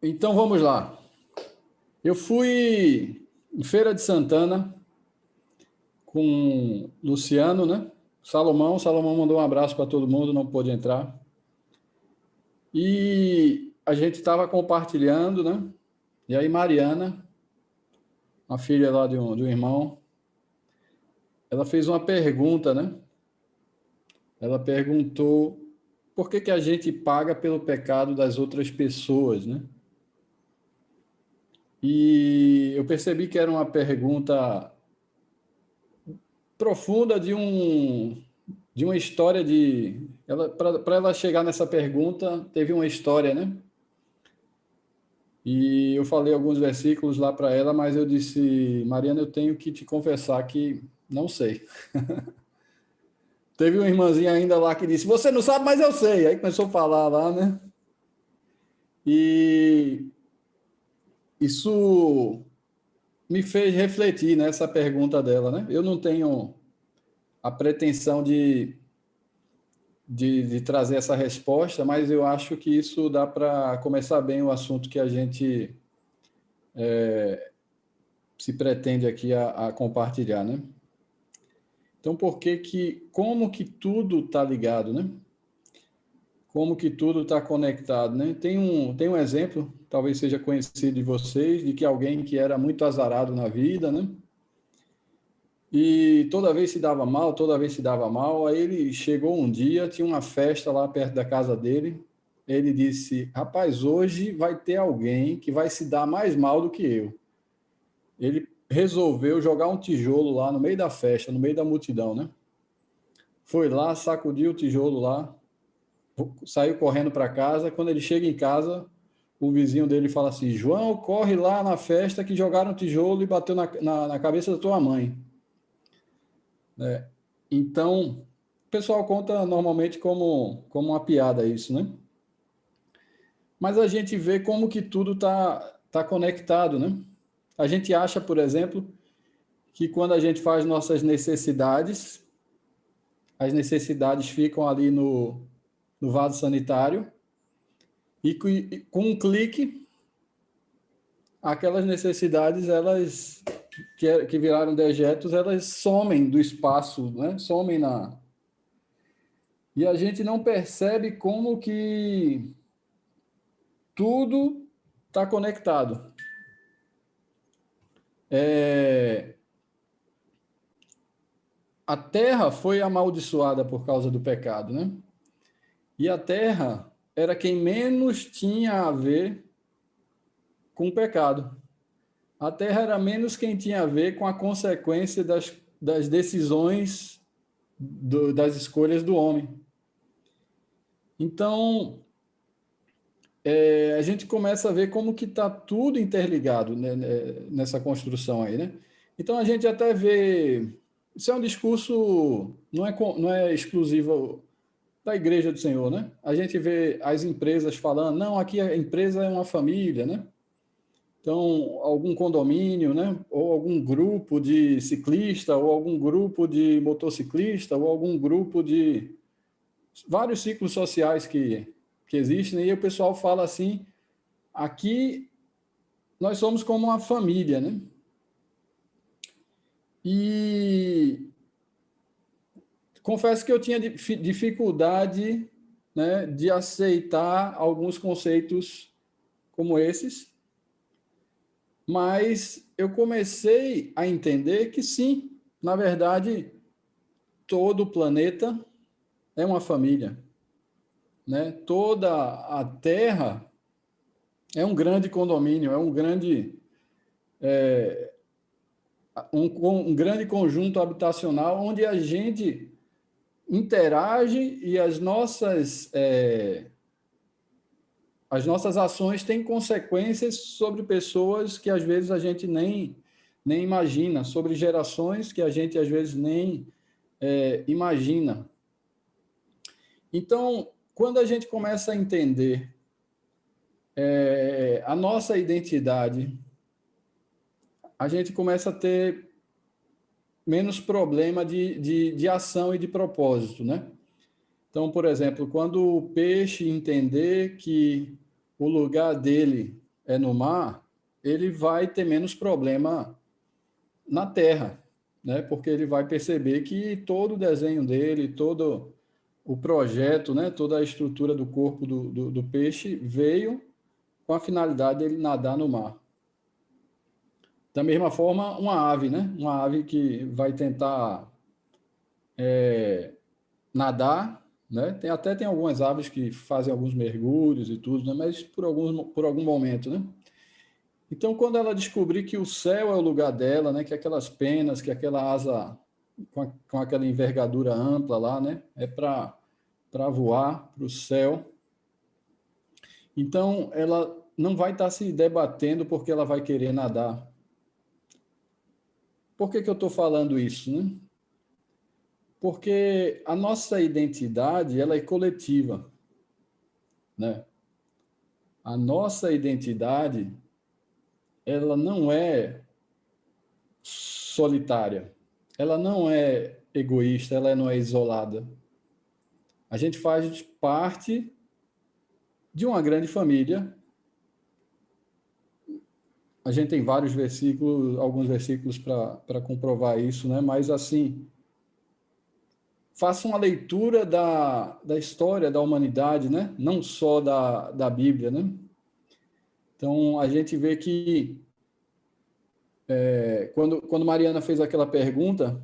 Então vamos lá. Eu fui em Feira de Santana com Luciano, né? Salomão mandou um abraço para todo mundo, não pôde entrar. E a gente estava compartilhando, né? E aí Mariana, uma filha lá de um irmão, ela fez uma pergunta, né? Ela perguntou por que que a gente paga pelo pecado das outras pessoas, né? E eu percebi que era uma pergunta profunda de uma história de ela para ela chegar nessa pergunta, teve uma história, né? E eu falei alguns versículos lá para ela, mas eu disse, Mariana, eu tenho que te confessar que não sei. Teve uma irmãzinha ainda lá que disse, você não sabe, mas eu sei. Aí começou a falar lá, né? E isso me fez refletir nessa pergunta dela, né? Eu não tenho a pretensão de trazer essa resposta, mas eu acho que isso dá para começar bem o assunto que a gente se pretende aqui a compartilhar, né? Então, como que tudo está ligado, né? Como que tudo está conectado, né? Tem um exemplo, talvez seja conhecido de vocês, de que alguém que era muito azarado na vida, né? E toda vez se dava mal, aí ele chegou um dia, tinha uma festa lá perto da casa dele, ele disse, rapaz, hoje vai ter alguém que vai se dar mais mal do que eu. Ele resolveu jogar um tijolo lá no meio da festa, no meio da multidão, né? Foi lá, sacudiu o tijolo lá, saiu correndo para casa. Quando ele chega em casa, o vizinho dele fala assim: João, corre lá na festa que jogaram um tijolo e bateu na cabeça da tua mãe. É, então, o pessoal conta normalmente como uma piada isso, né? Mas a gente vê como que tudo tá conectado, né? A gente acha, por exemplo, que quando a gente faz nossas necessidades, as necessidades ficam ali no vaso sanitário e com um clique, aquelas necessidades, elas que viraram dejetos, elas somem do espaço, né? Somem na... E a gente não percebe como que tudo está conectado. É... A terra foi amaldiçoada por causa do pecado, né? E a terra era quem menos tinha a ver com o pecado. A terra era menos quem tinha a ver com a consequência das decisões, das escolhas do homem. Então, a gente começa a ver como que está tudo interligado, né, nessa construção aí, né? Então, a gente até vê... Isso é um discurso, não é exclusivo da Igreja do Senhor, né? A gente vê as empresas falando, não, aqui a empresa é uma família, né? Então, algum condomínio, né? Ou algum grupo de ciclista, ou algum grupo de motociclista, ou algum grupo de vários ciclos sociais que existem, e o pessoal fala assim, aqui nós somos como uma família, né? E confesso que eu tinha dificuldade, né, de aceitar alguns conceitos como esses, mas eu comecei a entender que sim, na verdade, todo o planeta é uma família, né? Toda a Terra é um grande condomínio, é um grande conjunto habitacional onde a gente interage e as nossas ações têm consequências sobre pessoas que às vezes a gente nem imagina, sobre gerações que a gente às vezes nem imagina. Então, quando a gente começa a entender a nossa identidade, a gente começa a ter menos problema de ação e de propósito, né? Então, por exemplo, quando o peixe entender que o lugar dele é no mar, ele vai ter menos problema na terra, né? Porque ele vai perceber que todo o desenho dele, todo o projeto, né? Toda a estrutura do corpo do peixe veio com a finalidade dele nadar no mar. Da mesma forma, uma ave, né? Uma ave que vai tentar nadar, né? Tem algumas aves que fazem alguns mergulhos e tudo, né? Mas por algum momento, né? Então, quando ela descobrir que o céu é o lugar dela, né? Que aquelas penas, que aquela asa com aquela envergadura ampla lá, né? É para voar para o céu. Então, ela não vai estar se debatendo porque ela vai querer nadar. Por que eu estou falando isso, né? Porque a nossa identidade, ela é coletiva, né? A nossa identidade, ela não é solitária, ela não é egoísta, ela não é isolada. A gente faz parte de uma grande família. A gente tem vários versículos, alguns versículos para comprovar isso, né? Mas assim, faça uma leitura da história da humanidade, né? Não só da Bíblia, né? Então, a gente vê que quando Mariana fez aquela pergunta,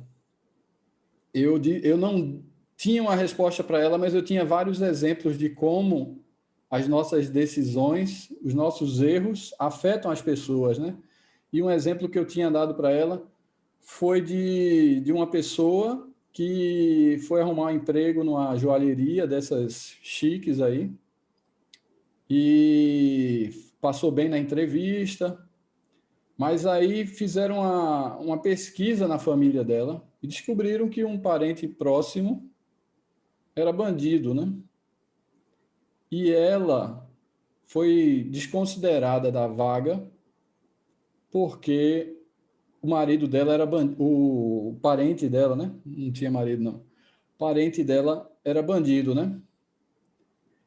eu não tinha uma resposta para ela, mas eu tinha vários exemplos de como as nossas decisões, os nossos erros afetam as pessoas, né? E um exemplo que eu tinha dado para ela foi de uma pessoa que foi arrumar um emprego numa joalheria dessas chiques aí e passou bem na entrevista, mas aí fizeram uma pesquisa na família dela e descobriram que um parente próximo era bandido, né? E ela foi desconsiderada da vaga porque o marido dela era o parente dela, né? Não tinha marido, não. O parente dela era bandido, né?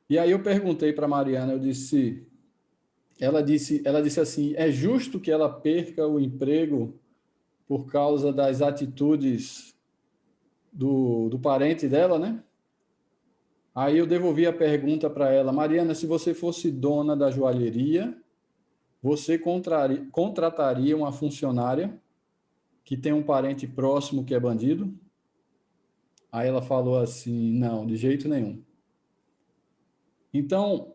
E aí eu perguntei para Mariana, ela disse assim, é justo que ela perca o emprego por causa das atitudes do parente dela, né? Aí eu devolvi a pergunta para ela, Mariana, se você fosse dona da joalheria, você contrataria uma funcionária que tem um parente próximo que é bandido? Aí ela falou assim, não, de jeito nenhum. Então,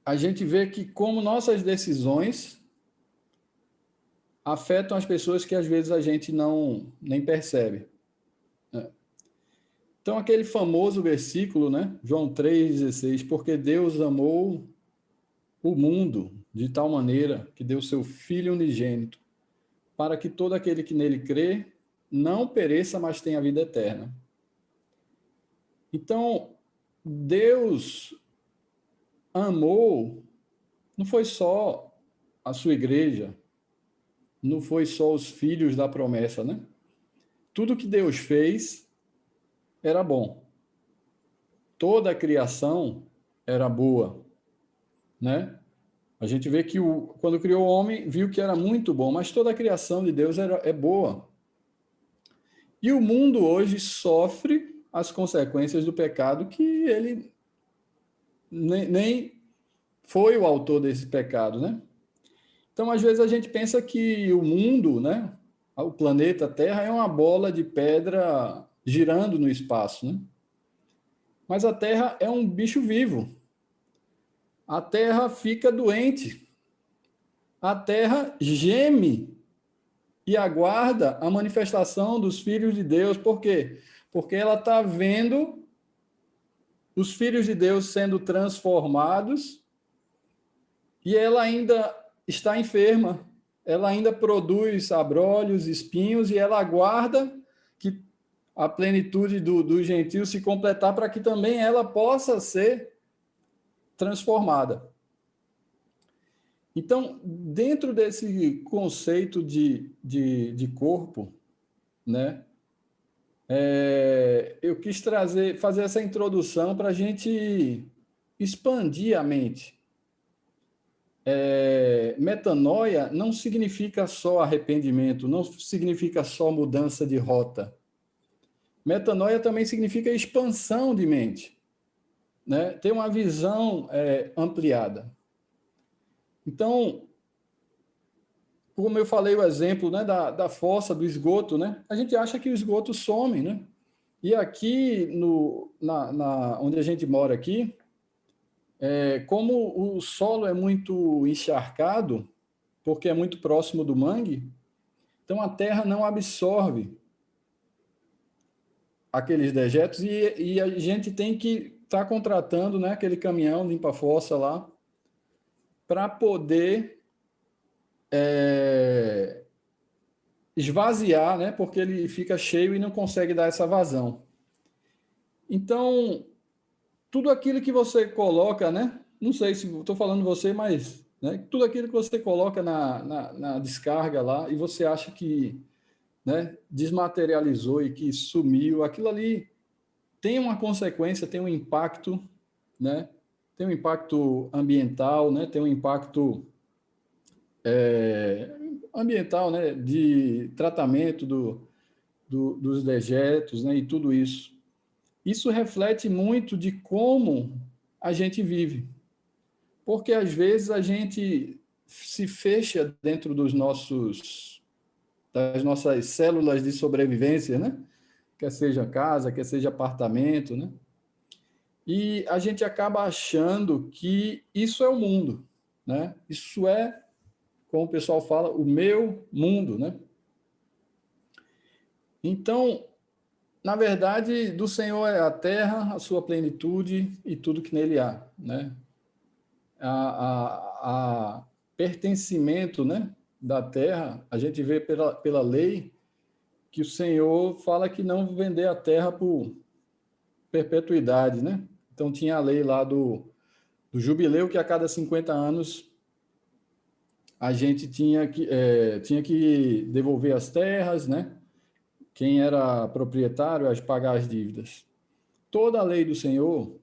a gente vê que como nossas decisões afetam as pessoas que às vezes a gente não nem percebe. Então, aquele famoso versículo, né? João 3,16, porque Deus amou o mundo de tal maneira que deu seu Filho unigênito, para que todo aquele que nele crê não pereça, mas tenha vida eterna. Então, Deus amou, não foi só a sua igreja, não foi só os filhos da promessa, né? Tudo que Deus fez era bom. Toda a criação era boa, né? A gente vê que quando criou o homem, viu que era muito bom, mas toda a criação de Deus é boa. E o mundo hoje sofre as consequências do pecado que ele nem foi o autor desse pecado, né? Então, às vezes a gente pensa que o mundo, né, o planeta Terra é uma bola de pedra girando no espaço, né? Mas a Terra é um bicho vivo. A Terra fica doente. A Terra geme e aguarda a manifestação dos filhos de Deus. Por quê? Porque ela está vendo os filhos de Deus sendo transformados e ela ainda está enferma. Ela ainda produz abrolhos, espinhos e ela aguarda que a plenitude do gentio se completar para que também ela possa ser transformada. Então, dentro desse conceito de corpo, né, eu quis fazer essa introdução para a gente expandir a mente. metanoia não significa só arrependimento, não significa só mudança de rota. Metanoia também significa expansão de mente, né? Ter uma visão ampliada. Então, como eu falei o exemplo, né, da fossa, do esgoto, né? A gente acha que o esgoto some, né? E aqui, onde a gente mora aqui, como o solo é muito encharcado, porque é muito próximo do mangue, então a terra não absorve aqueles dejetos e a gente tem que estar contratando, né, aquele caminhão limpa-fossa lá para poder esvaziar, né, porque ele fica cheio e não consegue dar essa vazão. Então, tudo aquilo que você coloca, né, não sei se estou falando você, mas né, tudo aquilo que você coloca na descarga lá e você acha que, né, desmaterializou e que sumiu, aquilo ali tem uma consequência, tem um impacto, né? Tem um impacto ambiental, né? Tem um impacto ambiental, né? De tratamento dos dejetos, né? E tudo isso. Isso reflete muito de como a gente vive. Porque, às vezes, a gente se fecha dentro das nossas células de sobrevivência, né? Quer seja casa, quer seja apartamento, né? E a gente acaba achando que isso é o mundo, né? Isso é, como o pessoal fala, o meu mundo, né? Então, na verdade, do Senhor é a terra, a sua plenitude e tudo que nele há, né? A pertencimento, né, da terra, a gente vê pela lei que o Senhor fala que não vender a terra por perpetuidade, né? Então tinha a lei lá do jubileu, que a cada 50 anos a gente tinha que devolver as terras, né? Quem era proprietário, pagar as dívidas. Toda a lei do Senhor,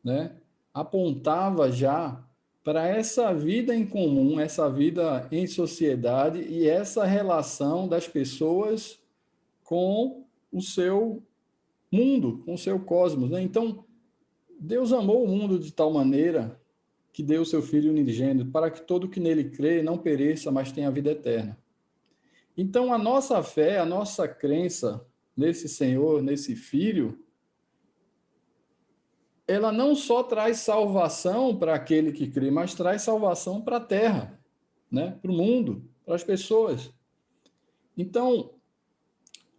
né, apontava já para essa vida em comum, essa vida em sociedade e essa relação das pessoas com o seu mundo, com o seu cosmos, né? Então, Deus amou o mundo de tal maneira que deu o seu Filho unigênito, para que todo que nele crê não pereça, mas tenha vida eterna. Então, a nossa fé, a nossa crença nesse Senhor, nesse Filho, ela não só traz salvação para aquele que crê, mas traz salvação para a terra, né? Para o mundo, para as pessoas. Então,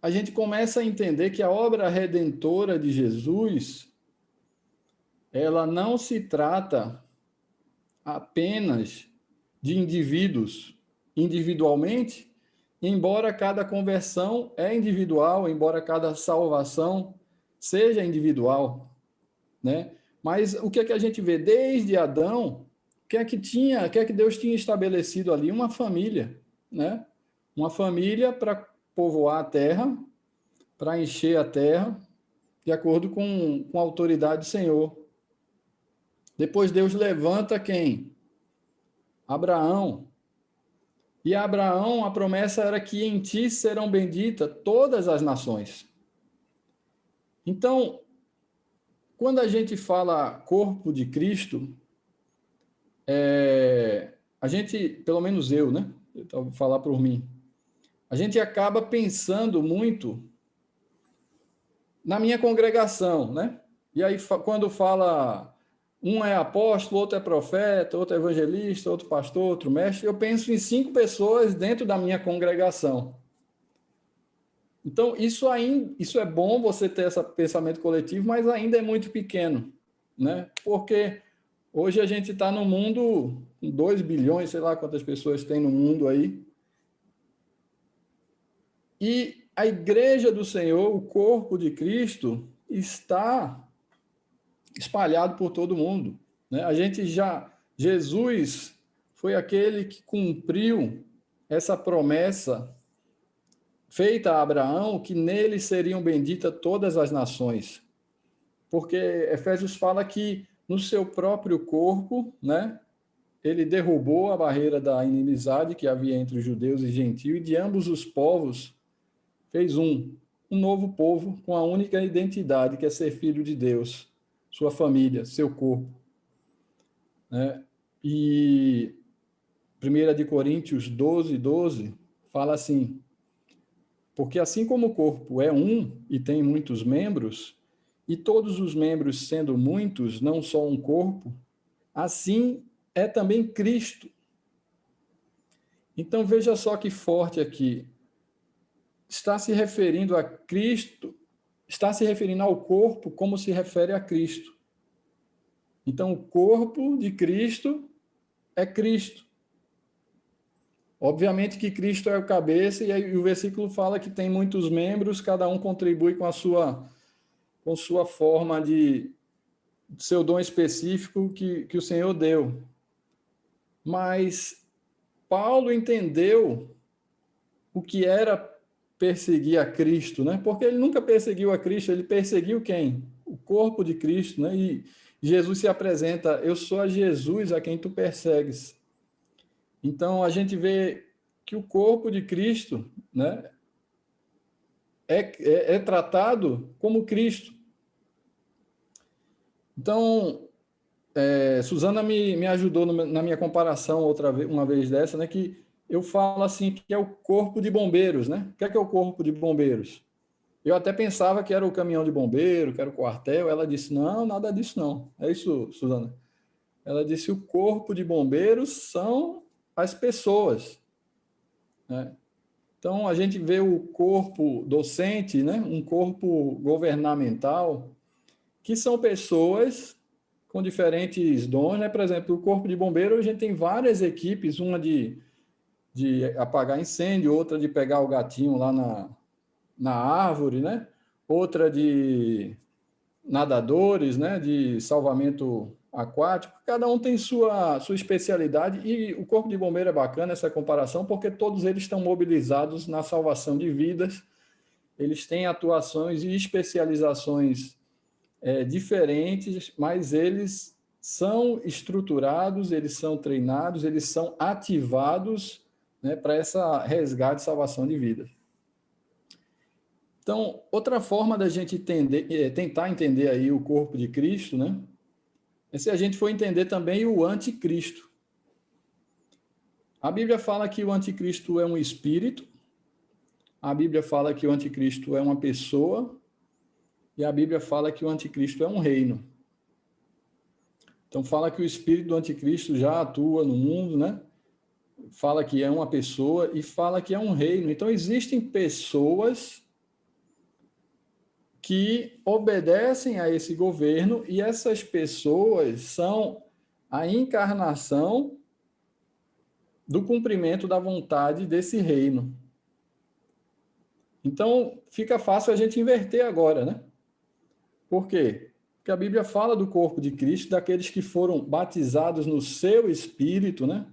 a gente começa a entender que a obra redentora de Jesus, ela não se trata apenas de indivíduos individualmente, embora cada conversão é individual, embora cada salvação seja individual, né? Mas o que é que a gente vê desde Adão? O que é que Deus tinha estabelecido ali? Uma família, né? Uma família para povoar a terra, para encher a terra, de acordo com a autoridade do Senhor. Depois Deus levanta quem? Abraão. E a Abraão, a promessa era que em ti serão benditas todas as nações. Então, quando a gente fala corpo de Cristo, a gente, pelo menos eu, né? Eu vou falar por mim. A gente acaba pensando muito na minha congregação, né? E aí, quando fala um é apóstolo, outro é profeta, outro é evangelista, outro pastor, outro mestre, eu penso em 5 pessoas dentro da minha congregação. Então, isso é bom você ter esse pensamento coletivo, mas ainda é muito pequeno, né? Porque hoje a gente está no mundo com 2 bilhões, sei lá quantas pessoas tem no mundo aí. E a igreja do Senhor, o corpo de Cristo, está espalhado por todo mundo, né? Jesus foi aquele que cumpriu essa promessa feita a Abraão, que nele seriam benditas todas as nações. Porque Efésios fala que no seu próprio corpo, né, ele derrubou a barreira da inimizade que havia entre os judeus e gentios, e de ambos os povos fez um novo povo com a única identidade, que é ser filho de Deus, sua família, seu corpo. Né? E 1 de Coríntios 12 fala assim: porque assim como o corpo é um e tem muitos membros, e todos os membros sendo muitos, não só um corpo, assim é também Cristo. Então veja só que forte aqui. Está se referindo a Cristo, está se referindo ao corpo como se refere a Cristo. Então o corpo de Cristo é Cristo. Obviamente que Cristo é o cabeça, e aí o versículo fala que tem muitos membros, cada um contribui com sua forma de seu dom específico que o Senhor deu. Mas Paulo entendeu o que era perseguir a Cristo, né? Porque ele nunca perseguiu a Cristo, ele perseguiu quem? O corpo de Cristo, né? E Jesus se apresenta: eu sou a Jesus a quem tu persegues. Então, a gente vê que o corpo de Cristo, né, é tratado como Cristo. Então, Suzana me ajudou na minha comparação uma vez dessa, né, que eu falo assim que é o corpo de bombeiros, né? O que é o corpo de bombeiros? Eu até pensava que era o caminhão de bombeiro, que era o quartel. Ela disse: não, nada disso não. É isso, Suzana. Ela disse: o corpo de bombeiros são as pessoas, né? Então, a gente vê o corpo docente, né? Um corpo governamental, que são pessoas com diferentes dons, né? Por exemplo, o corpo de bombeiro, a gente tem várias equipes, uma de apagar incêndio, outra de pegar o gatinho lá na árvore, né? Outra de nadadores, né? De salvamento aquático. Cada um tem sua especialidade, e o corpo de bombeiro é bacana essa comparação, porque todos eles estão mobilizados na salvação de vidas. Eles têm atuações e especializações diferentes, mas eles são estruturados, eles são treinados, eles são ativados, né, para essa resgate e salvação de vidas. Então, outra forma da gente tentar entender aí o corpo de Cristo, né, é se a gente for entender também o anticristo. A Bíblia fala que o anticristo é um espírito, a Bíblia fala que o anticristo é uma pessoa, e a Bíblia fala que o anticristo é um reino. Então, fala que o espírito do anticristo já atua no mundo, né? Fala que é uma pessoa e fala que é um reino. Então, existem pessoas que obedecem a esse governo, e essas pessoas são a encarnação do cumprimento da vontade desse reino. Então, fica fácil a gente inverter agora, né? Por quê? Porque a Bíblia fala do corpo de Cristo, daqueles que foram batizados no seu espírito, né?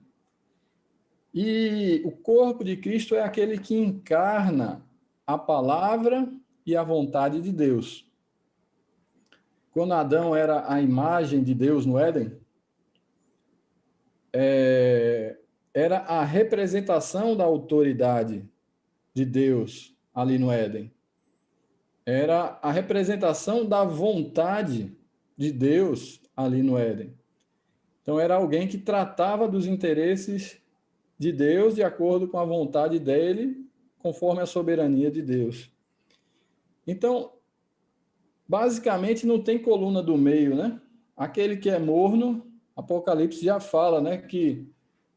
E o corpo de Cristo é aquele que encarna a palavra e a vontade de Deus. Quando Adão era a imagem de Deus no Éden, era a representação da autoridade de Deus ali no Éden. Era a representação da vontade de Deus ali no Éden. Então, era alguém que tratava dos interesses de Deus de acordo com a vontade dele, conforme a soberania de Deus. Então, basicamente, não tem coluna do meio, né? Aquele que é morno, Apocalipse já fala, né? Que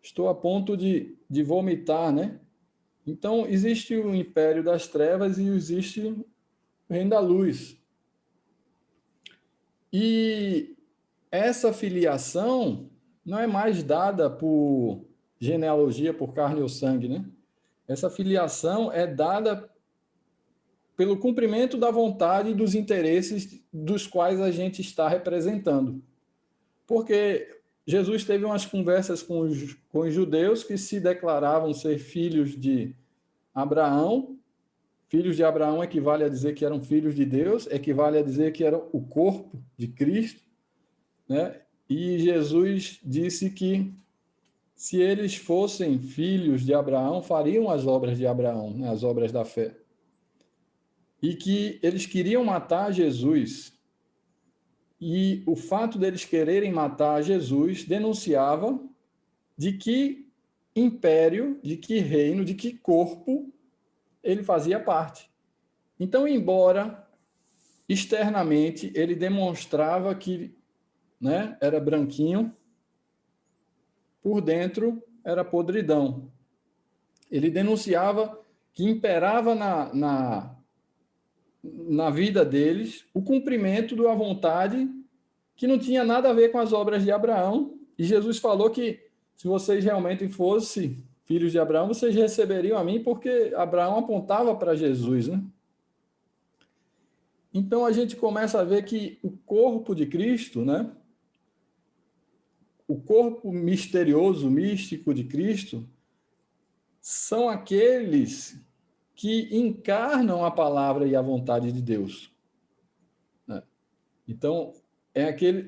estou a ponto de vomitar, né? Então, existe o império das trevas e existe o reino da luz. E essa filiação não é mais dada por genealogia, por carne ou sangue, né? Essa filiação é dada pelo cumprimento da vontade e dos interesses dos quais a gente está representando. Porque Jesus teve umas conversas com os judeus que se declaravam ser filhos de Abraão. Filhos de Abraão equivale a dizer que eram filhos de Deus, equivale a dizer que eram o corpo de Cristo, né? E Jesus disse que se eles fossem filhos de Abraão, fariam as obras de Abraão, né, as obras da fé. E que eles queriam matar Jesus. E o fato deles quererem matar Jesus denunciava de que império, de que reino, de que corpo ele fazia parte. Então, embora externamente ele demonstrava que, né, era branquinho, por dentro era podridão. Ele denunciava que imperava na vida deles o cumprimento da vontade que não tinha nada a ver com as obras de Abraão. E Jesus falou que se vocês realmente fossem filhos de Abraão, vocês receberiam a mim, porque Abraão apontava para Jesus, né? Então a gente começa a ver que o corpo de Cristo, né? O corpo misterioso, místico de Cristo, são aqueles que encarnam a palavra e a vontade de Deus. Então,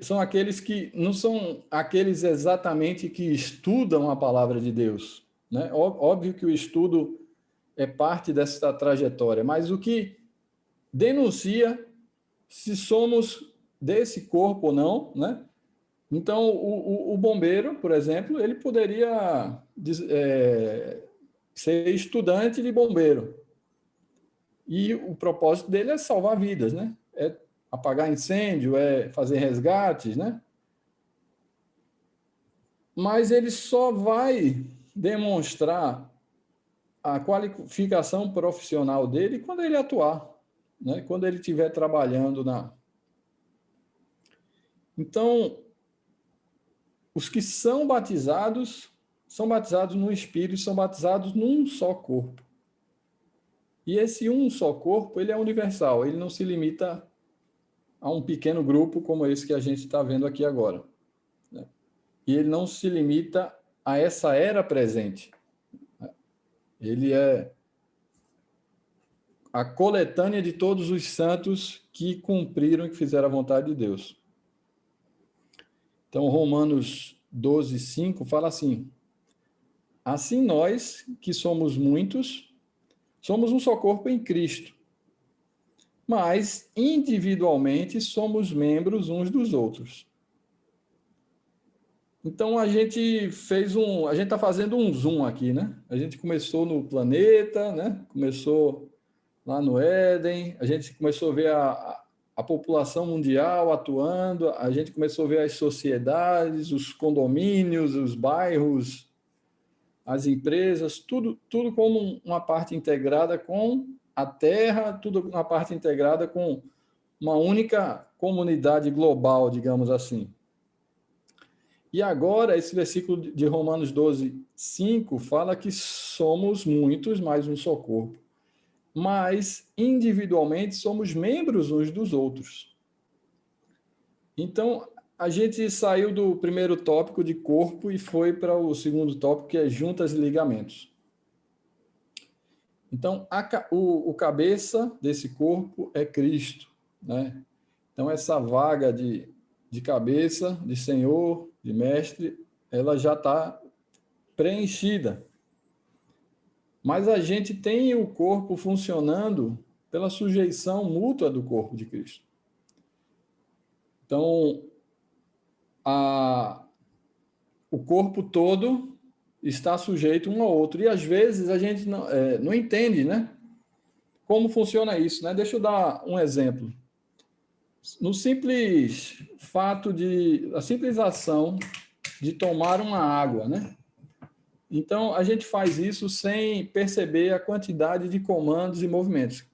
são aqueles que não são aqueles exatamente que estudam a palavra de Deus, né? Óbvio que o estudo é parte dessa trajetória, mas o que denuncia se somos desse corpo ou não, né? Então, o bombeiro, por exemplo, ele poderia ser estudante de bombeiro. E o propósito dele é salvar vidas, né? É apagar incêndio, é fazer resgates, né? Mas ele só vai demonstrar a qualificação profissional dele quando ele atuar, né? Quando ele estiver trabalhando na... Então, os que são batizados no Espírito, são batizados num só corpo. E esse um só corpo, ele é universal, ele não se limita a um pequeno grupo como esse que a gente está vendo aqui agora, né? E ele não se limita a essa era presente. Ele é a coletânea de todos os santos que cumpriram e que fizeram a vontade de Deus. Então, Romanos 12, 5 fala assim: assim nós, que somos muitos, somos um só corpo em Cristo, mas individualmente somos membros uns dos outros. Então a gente está fazendo um zoom aqui, né? A gente começou no planeta, né? Começou lá no Éden, a gente começou a ver a população mundial atuando, a gente começou a ver as sociedades, os condomínios, os bairros, as empresas, tudo como uma parte integrada com a Terra, tudo uma parte integrada com uma única comunidade global, digamos assim. E agora, esse versículo de Romanos 12, 5, fala que somos muitos, mas um só corpo. Mas, individualmente, somos membros uns dos outros. Então, a gente saiu do primeiro tópico de corpo e foi para o segundo tópico, que é juntas e ligamentos. Então, o cabeça desse corpo é Cristo, né? Então, essa vaga de cabeça, de Senhor, de Mestre, ela já está preenchida. Mas a gente tem o corpo funcionando pela sujeição mútua do corpo de Cristo. Então, o corpo todo está sujeito um ao outro. E, às vezes, a gente não entende, né? Como funciona isso, né? Deixa eu dar um exemplo. No simples fato a simples ação de tomar uma água, né? Então, a gente faz isso sem perceber a quantidade de comandos e movimentos.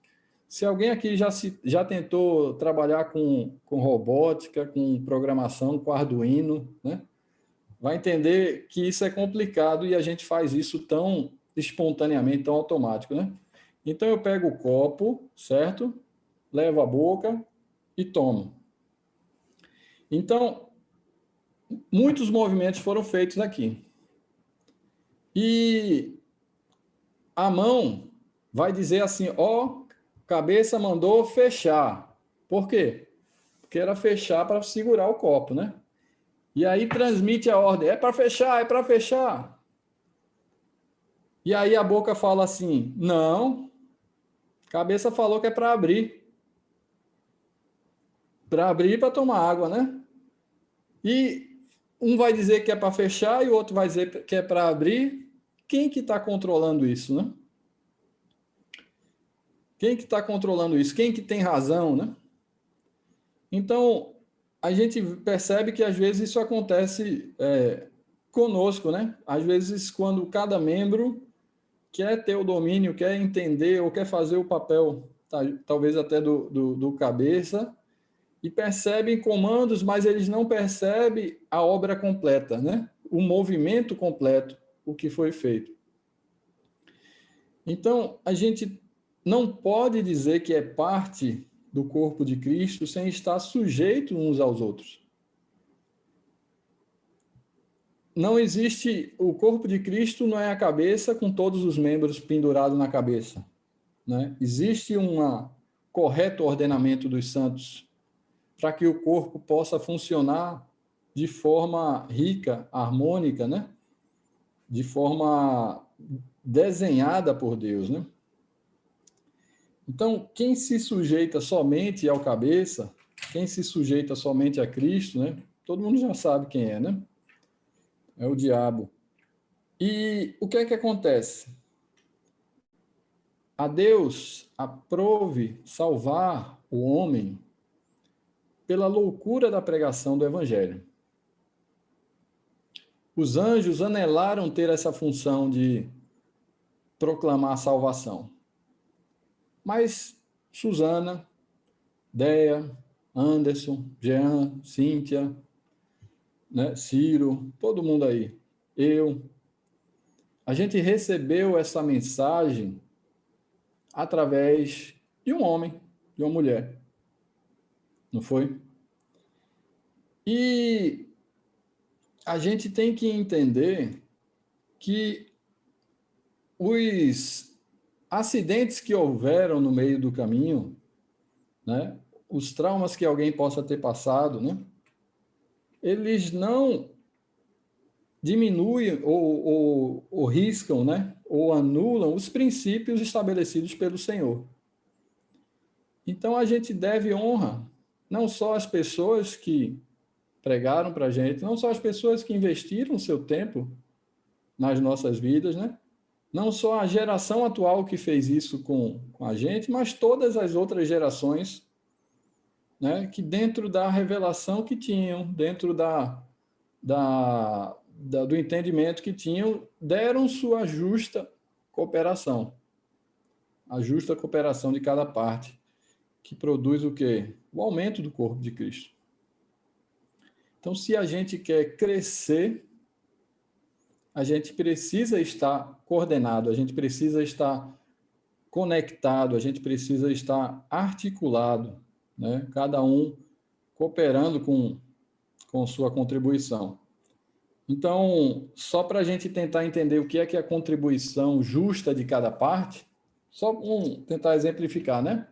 Se alguém aqui já tentou trabalhar com robótica, com programação, com Arduino, né? Vai entender que isso é complicado e a gente faz isso tão espontaneamente, tão automático, né? Então, eu pego o copo, certo? Levo a boca e tomo. Então, muitos movimentos foram feitos aqui. E a mão vai dizer assim, ó, cabeça mandou fechar. Por quê? Porque era fechar para segurar o copo, né? E aí transmite a ordem, é para fechar, é para fechar. E aí a boca fala assim, não, a cabeça falou que é para abrir. Para abrir e para tomar água, né? E um vai dizer que é para fechar e o outro vai dizer que é para abrir. Quem que está controlando isso, né? Quem que está controlando isso? Quem que tem razão, né? Então, a gente percebe que às vezes isso acontece conosco, né? Às vezes, quando cada membro quer ter o domínio, quer entender ou quer fazer o papel, talvez até do cabeça, e percebem comandos, mas eles não percebem a obra completa, né? O movimento completo, o que foi feito. Então, a gente não pode dizer que é parte do corpo de Cristo sem estar sujeito uns aos outros. Não existe, o corpo de Cristo não é a cabeça com todos os membros pendurados na cabeça, né? Existe um correto ordenamento dos santos para que o corpo possa funcionar de forma rica, harmônica, né? De forma desenhada por Deus, né? Então, quem se sujeita somente ao cabeça, quem se sujeita somente a Cristo, né? Todo mundo já sabe quem é, né? É o diabo. E o que é que acontece? A Deus aprove salvar o homem pela loucura da pregação do evangelho. Os anjos anelaram ter essa função de proclamar a salvação. Mas Susana, Deia, Anderson, Jean, Cíntia, né, Ciro, todo mundo aí, a gente recebeu essa mensagem através de um homem, de uma mulher, não foi? E a gente tem que entender que os acidentes que houveram no meio do caminho, né, os traumas que alguém possa ter passado, né, eles não diminuem ou riscam, né, ou anulam os princípios estabelecidos pelo Senhor. Então a gente deve honra não só as pessoas que pregaram para a gente, não só as pessoas que investiram seu tempo nas nossas vidas, né? Não só a geração atual que fez isso com a gente, mas todas as outras gerações, né? Que dentro da revelação que tinham, dentro do entendimento que tinham, deram sua justa cooperação. A justa cooperação de cada parte, que produz o quê? O aumento do corpo de Cristo. Então, se a gente quer crescer, a gente precisa estar coordenado, a gente precisa estar conectado, a gente precisa estar articulado, né? Cada um cooperando com sua contribuição. Então, só para a gente tentar entender o que é a contribuição justa de cada parte, só tentar exemplificar, né?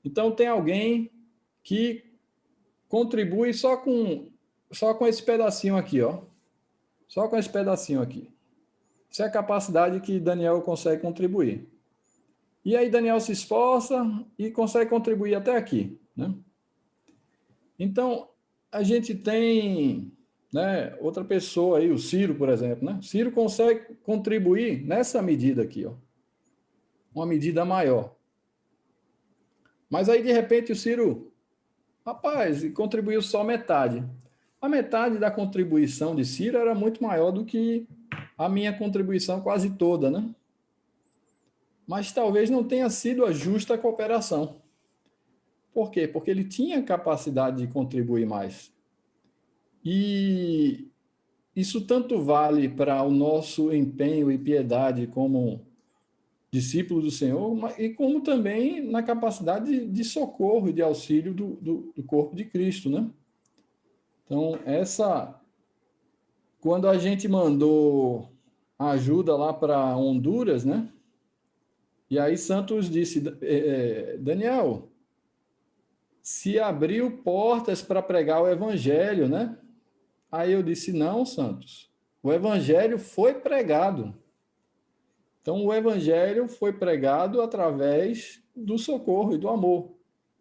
Então, tem alguém que contribui só com esse pedacinho aqui, ó. Só com esse pedacinho aqui. Isso é a capacidade que Daniel consegue contribuir. E aí Daniel se esforça e consegue contribuir até aqui, né? Então, a gente tem, né, outra pessoa aí, o Ciro, por exemplo, né? Ciro consegue contribuir nessa medida aqui, ó. Uma medida maior. Mas aí, de repente, o Ciro, rapaz, contribuiu só metade. A metade da contribuição de Ciro era muito maior do que a minha contribuição quase toda, né? Mas talvez não tenha sido a justa cooperação. Por quê? Porque ele tinha capacidade de contribuir mais. E isso tanto vale para o nosso empenho e piedade como discípulo do Senhor, e como também na capacidade de socorro e de auxílio do corpo de Cristo, né? Então, quando a gente mandou ajuda lá para Honduras, né? E aí Santos disse, Daniel, se abriu portas para pregar o evangelho, né? Aí eu disse, não, Santos, o evangelho foi pregado. Então, o evangelho foi pregado através do socorro e do amor.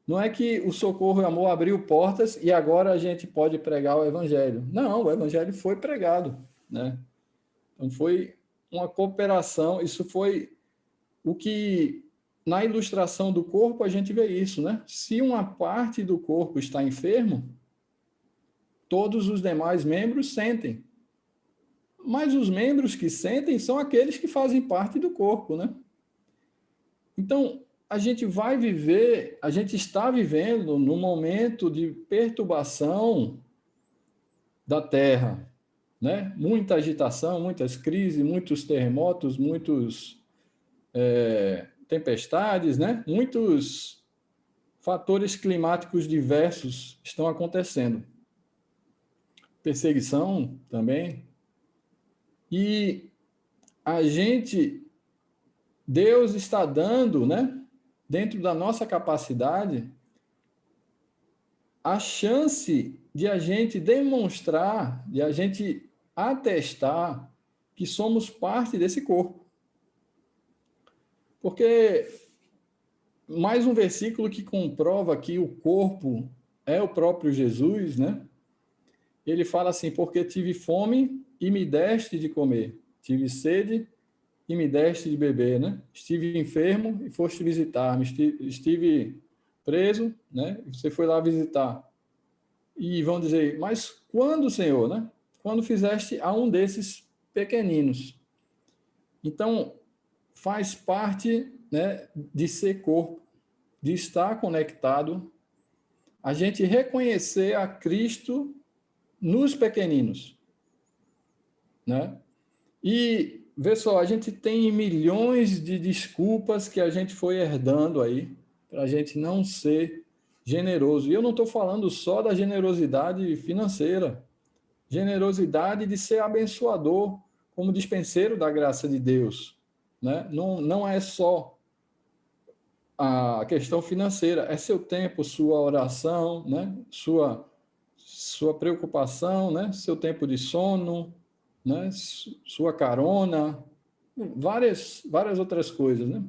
Não é que o socorro e o amor abriu portas e agora a gente pode pregar o evangelho. Não, o evangelho foi pregado, né? Então, foi uma cooperação. Isso foi o que, na ilustração do corpo, a gente vê isso, né? Se uma parte do corpo está enfermo, todos os demais membros sentem. Mas os membros que sentem são aqueles que fazem parte do corpo, né? Então, a gente vai viver, a gente está vivendo num momento de perturbação da Terra, né? Muita agitação, muitas crises, muitos terremotos, muitos tempestades, né? Muitos fatores climáticos diversos estão acontecendo. Perseguição também. E a gente, Deus está dando, né? Dentro da nossa capacidade, a chance de a gente demonstrar, de a gente atestar que somos parte desse corpo. Porque mais um versículo que comprova que o corpo é o próprio Jesus, né? Ele fala assim, porque tive fome e me deste de comer, tive sede e me deste de beber, né? Estive enfermo e foste visitar-me, estive preso, né? Você foi lá visitar. E vão dizer, mas quando, Senhor, né? Quando fizeste a um desses pequeninos. Então, faz parte, né, de ser corpo, de estar conectado, a gente reconhecer a Cristo nos pequeninos, né? E vê só, a gente tem milhões de desculpas que a gente foi herdando aí para a gente não ser generoso. E eu não estou falando só da generosidade financeira, generosidade de ser abençoador, como dispenseiro da graça de Deus, né? Não é só a questão financeira, é seu tempo, sua oração, né? Sua preocupação, né? Seu tempo de sono, né? Sua carona, várias outras coisas, né?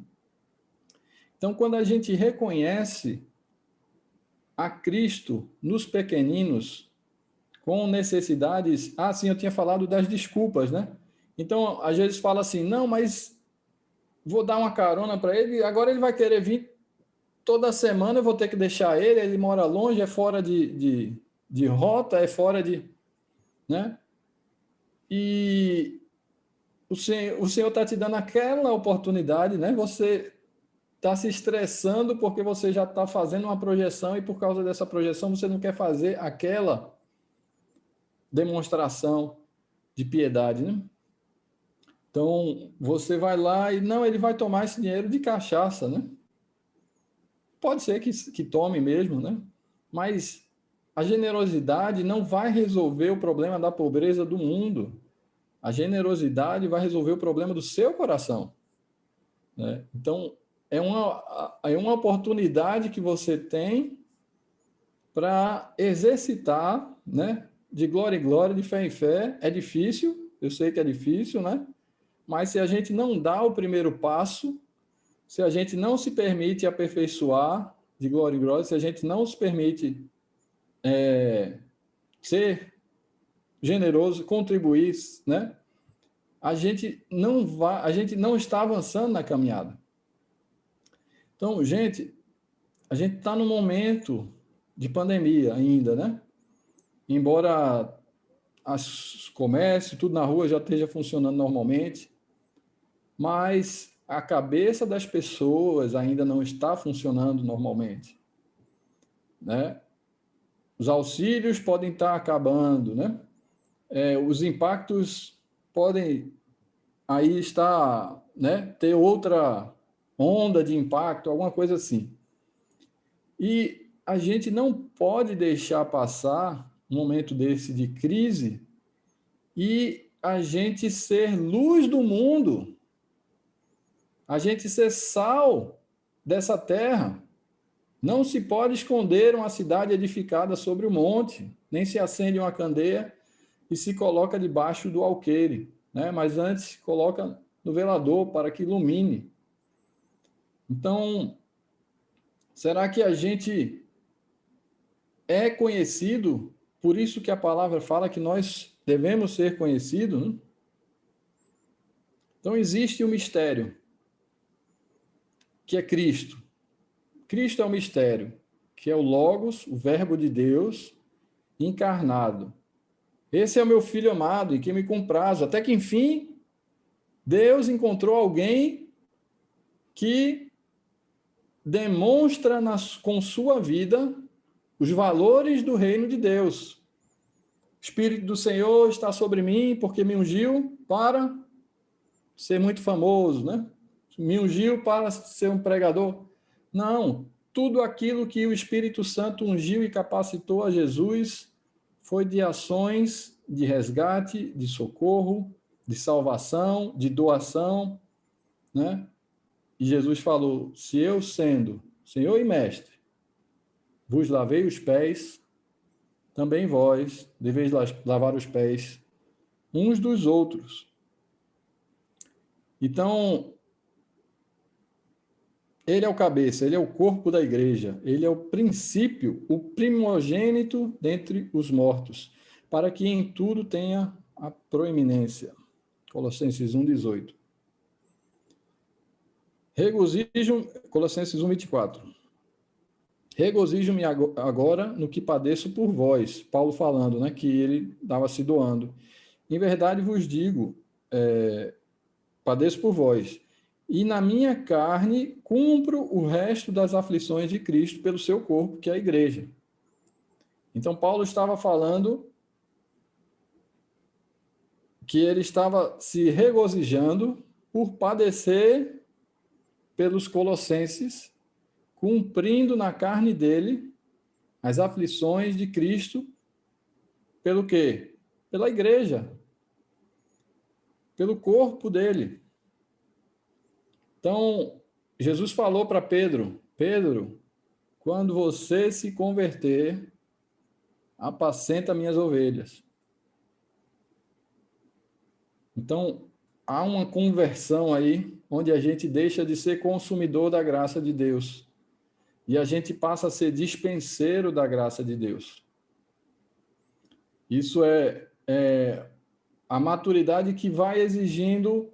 Então, quando a gente reconhece a Cristo nos pequeninos, com necessidades... Ah, sim, eu tinha falado das desculpas, né? Então, às vezes fala assim, não, mas vou dar uma carona para ele, agora ele vai querer vir toda semana, eu vou ter que deixar ele mora longe, é fora de rota, é fora de... né? E o Senhor está te dando aquela oportunidade, né? Você está se estressando porque você já está fazendo uma projeção e por causa dessa projeção você não quer fazer aquela demonstração de piedade, né? Então, você vai lá e não, ele vai tomar esse dinheiro de cachaça, né? Pode ser que tome mesmo, né? Mas a generosidade não vai resolver o problema da pobreza do mundo. A generosidade vai resolver o problema do seu coração, né? Então, é uma oportunidade que você tem para exercitar, né? De glória em glória, de fé em fé. É difícil, eu sei que é difícil, né? Mas se a gente não dá o primeiro passo, se a gente não se permite aperfeiçoar de glória em glória, se a gente não se permite ser generoso, contribuir, né? A gente não está avançando na caminhada. Então, gente, a gente está num momento de pandemia ainda, né? Embora os comércios, tudo na rua já esteja funcionando normalmente, mas a cabeça das pessoas ainda não está funcionando normalmente, né? Os auxílios podem estar acabando, né? Os impactos podem aí estar, né? Ter outra onda de impacto, alguma coisa assim. E a gente não pode deixar passar um momento desse de crise e a gente ser luz do mundo, a gente ser sal dessa terra. Não se pode esconder uma cidade edificada sobre o monte, nem se acende uma candeia e se coloca debaixo do alqueire, né? Mas antes coloca no velador para que ilumine. Então, será que a gente é conhecido? Por isso que a palavra fala que nós devemos ser conhecidos, né? Então, existe um mistério, que é Cristo. Cristo é um mistério, que é o Logos, o Verbo de Deus, encarnado. Esse é o meu Filho amado, em quem me comprazo. Até que, enfim, Deus encontrou alguém que demonstra com sua vida os valores do reino de Deus. O Espírito do Senhor está sobre mim, porque me ungiu para ser muito famoso, né? Me ungiu para ser um pregador. Não, tudo aquilo que o Espírito Santo ungiu e capacitou a Jesus foi de ações de resgate, de socorro, de salvação, de doação, né? E Jesus falou: se eu, sendo Senhor e Mestre, vos lavei os pés, também vós deveis lavar os pés uns dos outros. Então, ele é o cabeça, ele é o corpo da igreja, ele é o princípio, o primogênito dentre os mortos, para que em tudo tenha a proeminência. Colossenses 1:18. Regozijo, Colossenses 1:24. Regozijo-me agora no que padeço por vós. Paulo falando, né, que ele estava se doando. Em verdade vos digo, padeço por vós, e na minha carne cumpro o resto das aflições de Cristo pelo seu corpo, que é a igreja. Então, Paulo estava falando que ele estava se regozijando por padecer pelos colossenses, cumprindo na carne dele as aflições de Cristo, pelo quê? Pela igreja, pelo corpo dele. Então, Jesus falou para Pedro: Pedro, quando você se converter, apacenta minhas ovelhas. Então, há uma conversão aí, onde a gente deixa de ser consumidor da graça de Deus e a gente passa a ser dispenseiro da graça de Deus. Isso é a maturidade que vai exigindo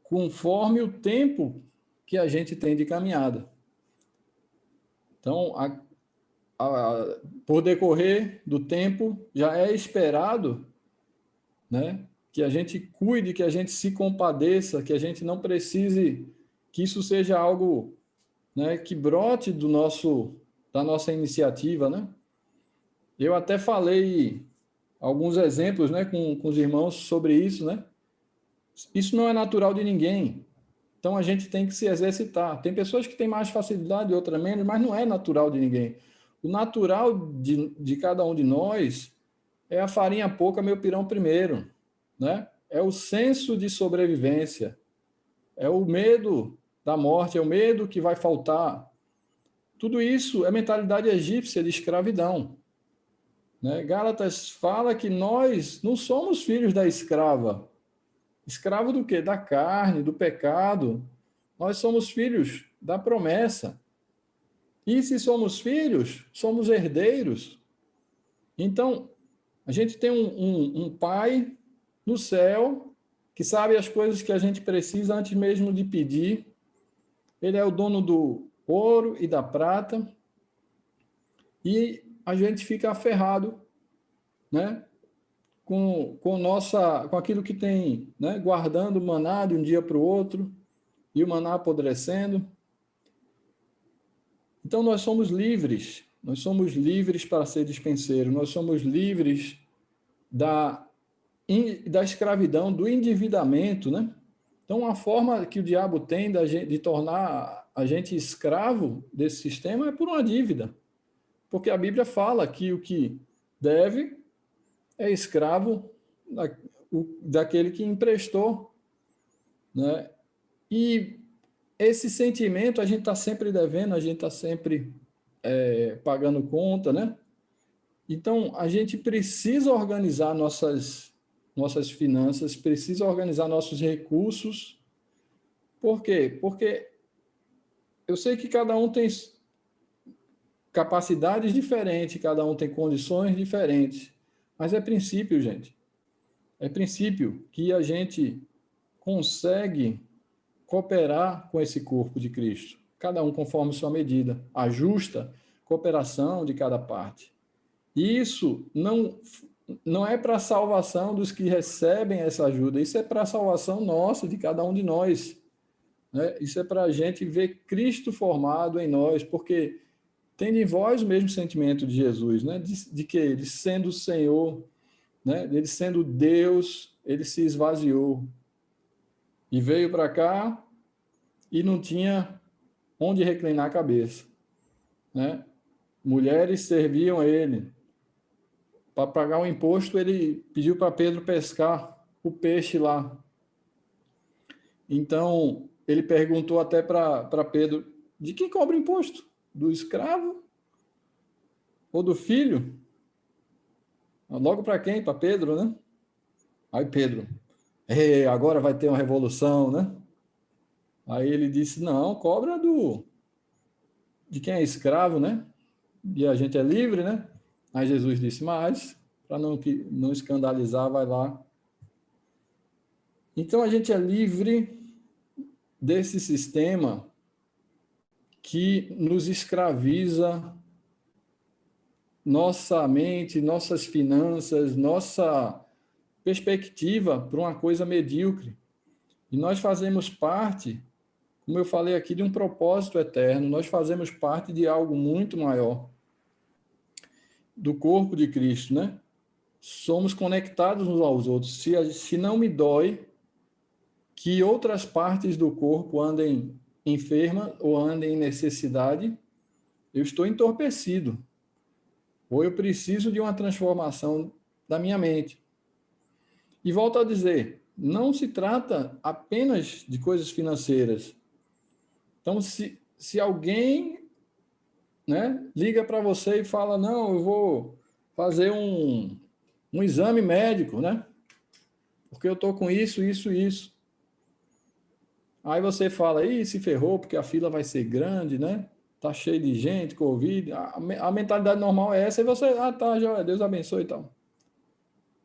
conforme o tempo que a gente tem de caminhada. Então, por decorrer do tempo, já é esperado, né, que a gente cuide, que a gente se compadeça, que a gente não precise, que isso seja algo, né, que brote da nossa iniciativa, né? Eu até falei alguns exemplos, né, com os irmãos sobre isso, né? Isso não é natural de ninguém. Então a gente tem que se exercitar. Tem pessoas que têm mais facilidade, outras menos, mas não é natural de ninguém. O natural de cada um de nós é a farinha pouca, meu pirão primeiro, né? É o senso de sobrevivência, é o medo da morte, é o medo que vai faltar. Tudo isso é mentalidade egípcia de escravidão, né? Gálatas fala que nós não somos filhos da escrava. Escravo do quê? Da carne, do pecado. Nós somos filhos da promessa. E se somos filhos, somos herdeiros. Então, a gente tem um pai no céu que sabe as coisas que a gente precisa antes mesmo de pedir. Ele é o dono do ouro e da prata. E a gente fica aferrado, né, com aquilo que tem, né, guardando o maná de um dia para o outro, e o maná apodrecendo. Então nós somos livres para ser dispenseiro, nós somos livres da escravidão, do endividamento, né? Então a forma que o diabo tem de tornar a gente escravo desse sistema é por uma dívida, porque a Bíblia fala que o que deve é escravo daquele que emprestou, né? E esse sentimento a gente está sempre devendo, a gente está sempre pagando conta, né? Então, a gente precisa organizar nossas finanças, precisa organizar nossos recursos. Por quê? Porque eu sei que cada um tem capacidades diferentes, cada um tem condições diferentes, mas é princípio, gente. É princípio que a gente consegue cooperar com esse corpo de Cristo, cada um conforme sua medida, a justa cooperação de cada parte. E isso não é para a salvação dos que recebem essa ajuda, isso é para a salvação nossa, de cada um de nós. Né? Isso é para a gente ver Cristo formado em nós, porque tem em vós o mesmo sentimento de Jesus, né? De que ele, sendo o Senhor, né? Ele sendo Deus, ele se esvaziou e veio para cá e não tinha onde reclinar a cabeça, né? Mulheres serviam ele. Para pagar o imposto, ele pediu para Pedro pescar o peixe lá. Então, ele perguntou até para Pedro, de quem cobra imposto? Do escravo ou do filho? Logo para quem? Para Pedro, né? Aí Pedro, agora vai ter uma revolução, né? Aí ele disse, não, cobra de quem é escravo, né? E a gente é livre, né? Aí Jesus disse, mas, para não escandalizar, vai lá. Então a gente é livre desse sistema que nos escraviza nossa mente, nossas finanças, nossa perspectiva para uma coisa medíocre. E nós fazemos parte, como eu falei aqui, de um propósito eterno, nós fazemos parte de algo muito maior, do corpo de Cristo, né? Somos conectados uns aos outros. Se não me dói que outras partes do corpo andem enfermas ou andem em necessidade, eu estou entorpecido. Ou eu preciso de uma transformação da minha mente. E volto a dizer, não se trata apenas de coisas financeiras. Então, se alguém, né, liga para você e fala, não, eu vou fazer um exame médico, né? Porque eu estou com isso, isso, isso. Aí você fala, ih, se ferrou, porque a fila vai ser grande, né? Tá cheio de gente, Covid. A mentalidade normal é essa, e você, tá, já, Deus abençoe e tal.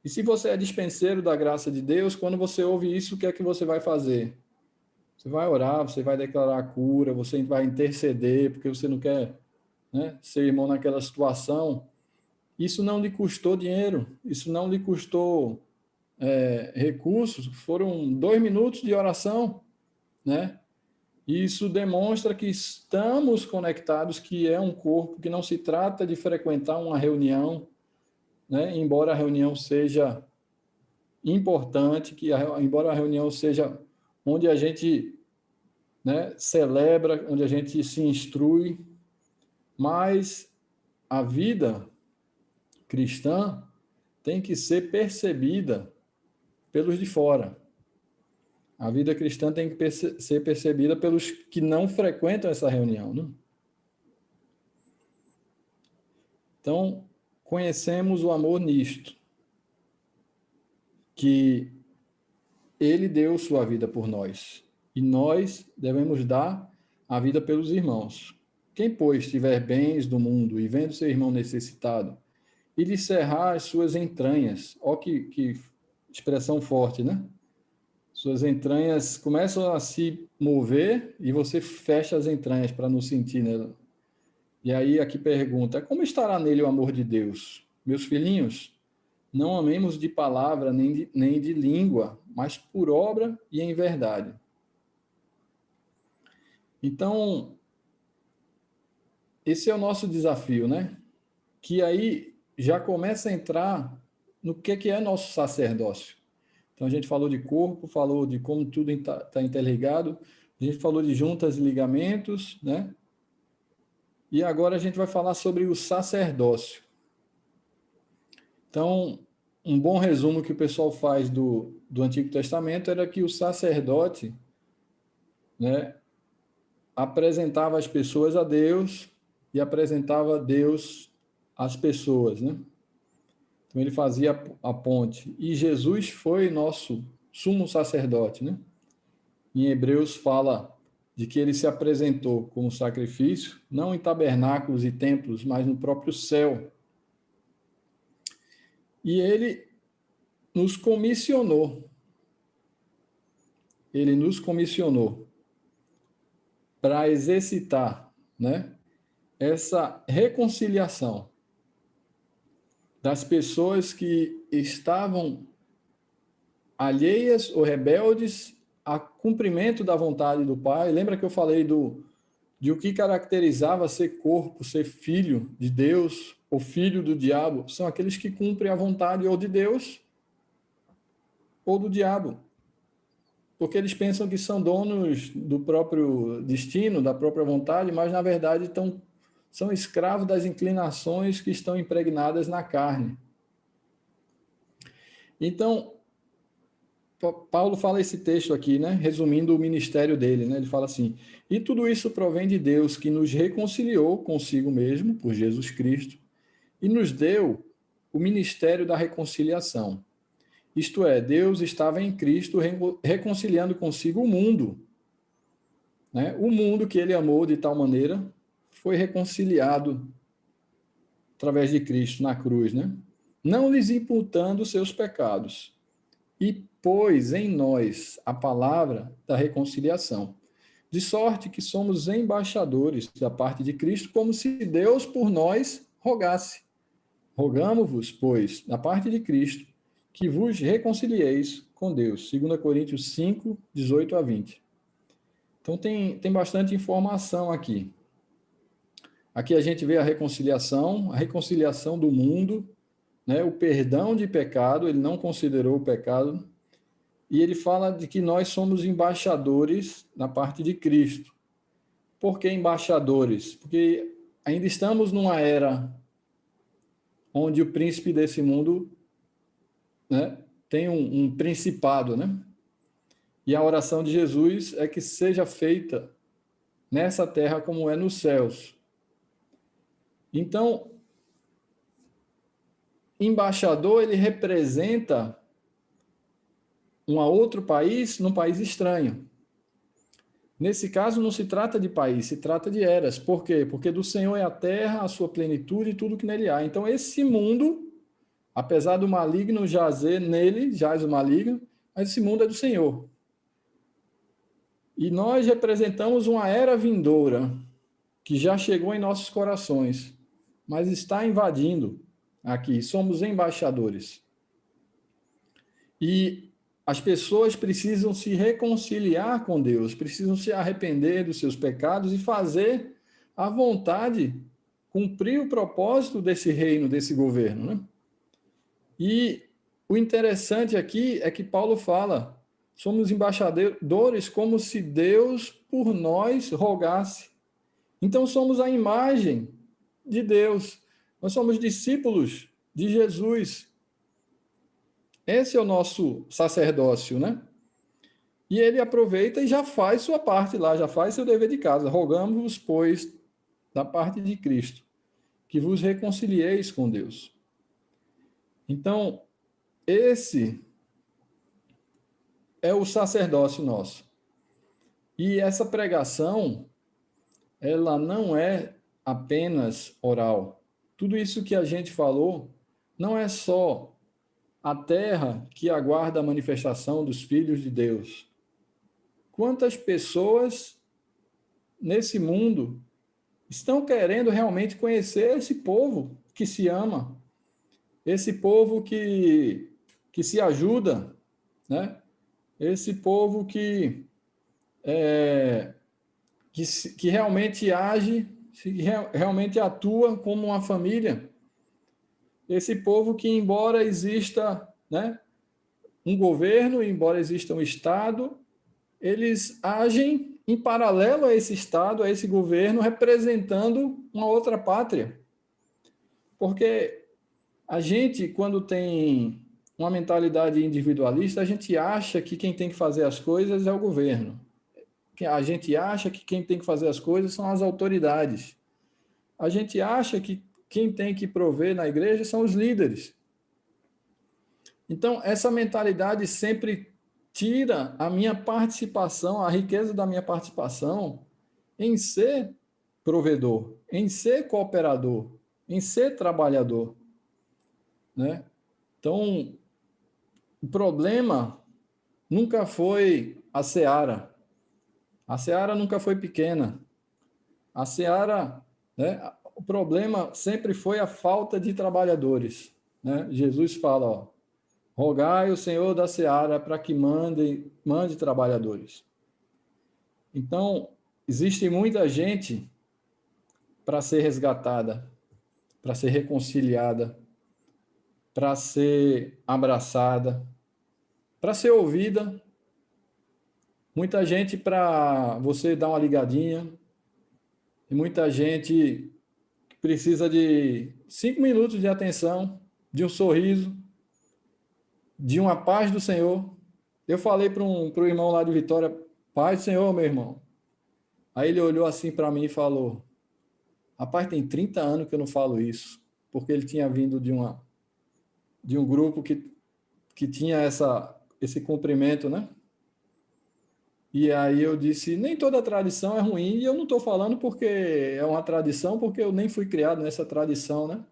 E se você é dispenseiro da graça de Deus, quando você ouve isso, o que é que você vai fazer? Você vai orar, você vai declarar a cura, você vai interceder, porque você não quer, né, ser irmão naquela situação. Isso não lhe custou dinheiro, isso não lhe custou recursos, foram 2 minutos de oração, né? Isso demonstra que estamos conectados, que é um corpo, que não se trata de frequentar uma reunião, né? Embora a reunião seja importante, embora a reunião seja onde a gente, né, celebra, onde a gente se instrui, mas a vida cristã tem que ser percebida pelos de fora. A vida cristã tem que ser percebida pelos que não frequentam essa reunião, né? Então, conhecemos o amor nisto, que ele deu sua vida por nós, e nós devemos dar a vida pelos irmãos. Quem, pois, tiver bens do mundo e vendo seu irmão necessitado, e lhe cerrar as suas entranhas, ó que expressão forte, né? Suas entranhas começam a se mover e você fecha as entranhas para não sentir nela. E aí aqui pergunta, como estará nele o amor de Deus? Meus filhinhos, não amemos de palavra nem de língua, mas por obra e em verdade. Então, esse é o nosso desafio, né? Que aí já começa a entrar no que é nosso sacerdócio. Então, a gente falou de corpo, falou de como tudo está interligado, a gente falou de juntas e ligamentos, né? E agora a gente vai falar sobre o sacerdócio. Então, um bom resumo que o pessoal faz do Antigo Testamento era que o sacerdote, né, apresentava as pessoas a Deus e apresentava Deus às pessoas, né? Então, ele fazia a ponte. E Jesus foi nosso sumo sacerdote, né? Em Hebreus fala de que ele se apresentou como sacrifício, não em tabernáculos e templos, mas no próprio céu. E ele nos comissionou. Ele nos comissionou para exercitar, né, essa reconciliação das pessoas que estavam alheias ou rebeldes a cumprimento da vontade do Pai. Lembra que eu falei de o que caracterizava ser corpo, ser filho de Deus ou filho do diabo? São aqueles que cumprem a vontade ou de Deus ou do diabo. Porque eles pensam que são donos do próprio destino, da própria vontade, mas na verdade são escravos das inclinações que estão impregnadas na carne. Então, Paulo fala esse texto aqui, né, resumindo o ministério dele, né? Ele fala assim: e tudo isso provém de Deus, que nos reconciliou consigo mesmo, por Jesus Cristo, e nos deu o ministério da reconciliação. Isto é, Deus estava em Cristo reconciliando consigo o mundo, né? O mundo que ele amou de tal maneira foi reconciliado através de Cristo na cruz, né? Não lhes imputando seus pecados. E pôs em nós a palavra da reconciliação, de sorte que somos embaixadores da parte de Cristo, como se Deus por nós rogasse. Rogamo-vos, pois, da parte de Cristo, que vos reconcilieis com Deus. 2 Coríntios 5, 18 a 20. Então tem bastante informação aqui. Aqui a gente vê a reconciliação do mundo, né? O perdão de pecado, ele não considerou o pecado, e ele fala de que nós somos embaixadores na parte de Cristo. Por que embaixadores? Porque ainda estamos numa era onde o príncipe desse mundo, né, tem um principado, né? E a oração de Jesus é que seja feita nessa terra como é nos céus. Então, embaixador, ele representa um outro país num país estranho. Nesse caso, não se trata de país, se trata de eras. Por quê? Porque do Senhor é a terra, a sua plenitude e tudo que nele há. Então, esse mundo, apesar do maligno jazer nele, jaz o maligno, mas esse mundo é do Senhor. E nós representamos uma era vindoura que já chegou em nossos corações, mas está invadindo aqui. Somos embaixadores. E as pessoas precisam se reconciliar com Deus, precisam se arrepender dos seus pecados e fazer a vontade, cumprir o propósito desse reino, desse governo, né? E o interessante aqui é que Paulo fala: somos embaixadores como se Deus por nós rogasse. Então somos a imagem de Deus. Nós somos discípulos de Jesus. Esse é o nosso sacerdócio, né? E ele aproveita e já faz sua parte lá, já faz seu dever de casa. Rogamos-vos, pois, da parte de Cristo, que vos reconcilieis com Deus. Então, esse é o sacerdócio nosso. E essa pregação, ela não é apenas oral. Tudo isso que a gente falou não é só a terra que aguarda a manifestação dos filhos de Deus. Quantas pessoas nesse mundo estão querendo realmente conhecer esse povo que se ama, esse povo que se ajuda, né? Esse povo que realmente age, realmente atua como uma família. Esse povo que, embora exista, né, um governo, embora exista um Estado, eles agem em paralelo a esse Estado, a esse governo, representando uma outra pátria. Porque a gente, quando tem uma mentalidade individualista, a gente acha que quem tem que fazer as coisas é o governo. A gente acha que quem tem que fazer as coisas são as autoridades. A gente acha que quem tem que prover na igreja são os líderes. Então, essa mentalidade sempre tira a minha participação, a riqueza da minha participação em ser provedor, em ser cooperador, em ser trabalhador, né? Então, o problema nunca foi a seara. A seara nunca foi pequena. A seara, né? O problema sempre foi a falta de trabalhadores, né? Jesus fala, ó, rogai o Senhor da seara para que mande trabalhadores. Então, existe muita gente para ser resgatada, para ser reconciliada, para ser abraçada, para ser ouvida. Muita gente para você dar uma ligadinha, e muita gente que precisa de 5 minutos de atenção, de um sorriso, de uma paz do Senhor. Eu falei para o irmão lá de Vitória, paz do Senhor, meu irmão. Aí ele olhou assim para mim e falou, rapaz, tem 30 anos que eu não falo isso, porque ele tinha vindo de um grupo que tinha esse cumprimento, né? E aí eu disse, nem toda tradição é ruim, e eu não estou falando porque é uma tradição, porque eu nem fui criado nessa tradição, né?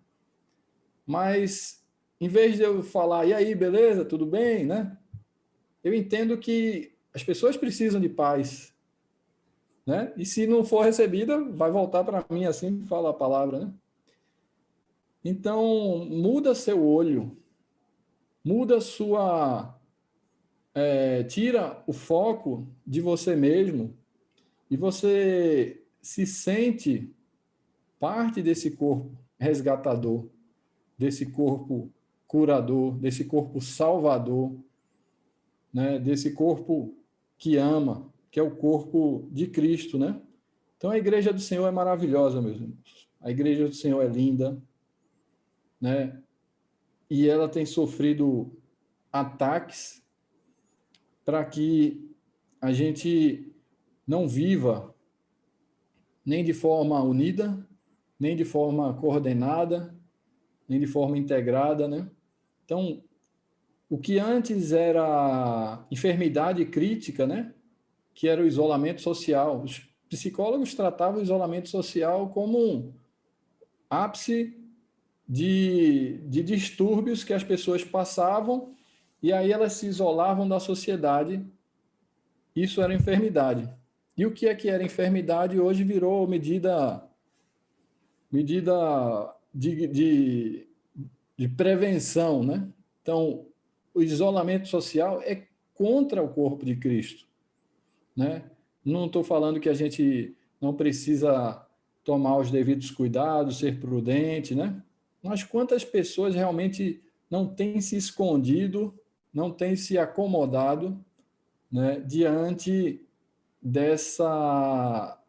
Mas, em vez de eu falar, e aí, beleza, tudo bem, né? Eu entendo que as pessoas precisam de paz, né? E se não for recebida, vai voltar para mim, assim fala a palavra, né? Então, muda seu olho, muda tira o foco de você mesmo e você se sente parte desse corpo resgatador, desse corpo curador, desse corpo salvador, né? Desse corpo que ama, que é o corpo de Cristo, né? Então a igreja do Senhor é maravilhosa, meus irmãos. A igreja do Senhor é linda, né? E ela tem sofrido ataques para que a gente não viva nem de forma unida, nem de forma coordenada, nem de forma integrada, né? Então, o que antes era enfermidade crítica, né? Que era o isolamento social. Os psicólogos tratavam o isolamento social como um ápice de distúrbios que as pessoas passavam e aí elas se isolavam da sociedade. Isso era enfermidade. E o que era enfermidade hoje virou medida de prevenção, né? Então, o isolamento social é contra o corpo de Cristo, né? Não estou falando que a gente não precisa tomar os devidos cuidados, ser prudente, né? Mas quantas pessoas realmente não têm se escondido, não têm se acomodado, né, diante dessa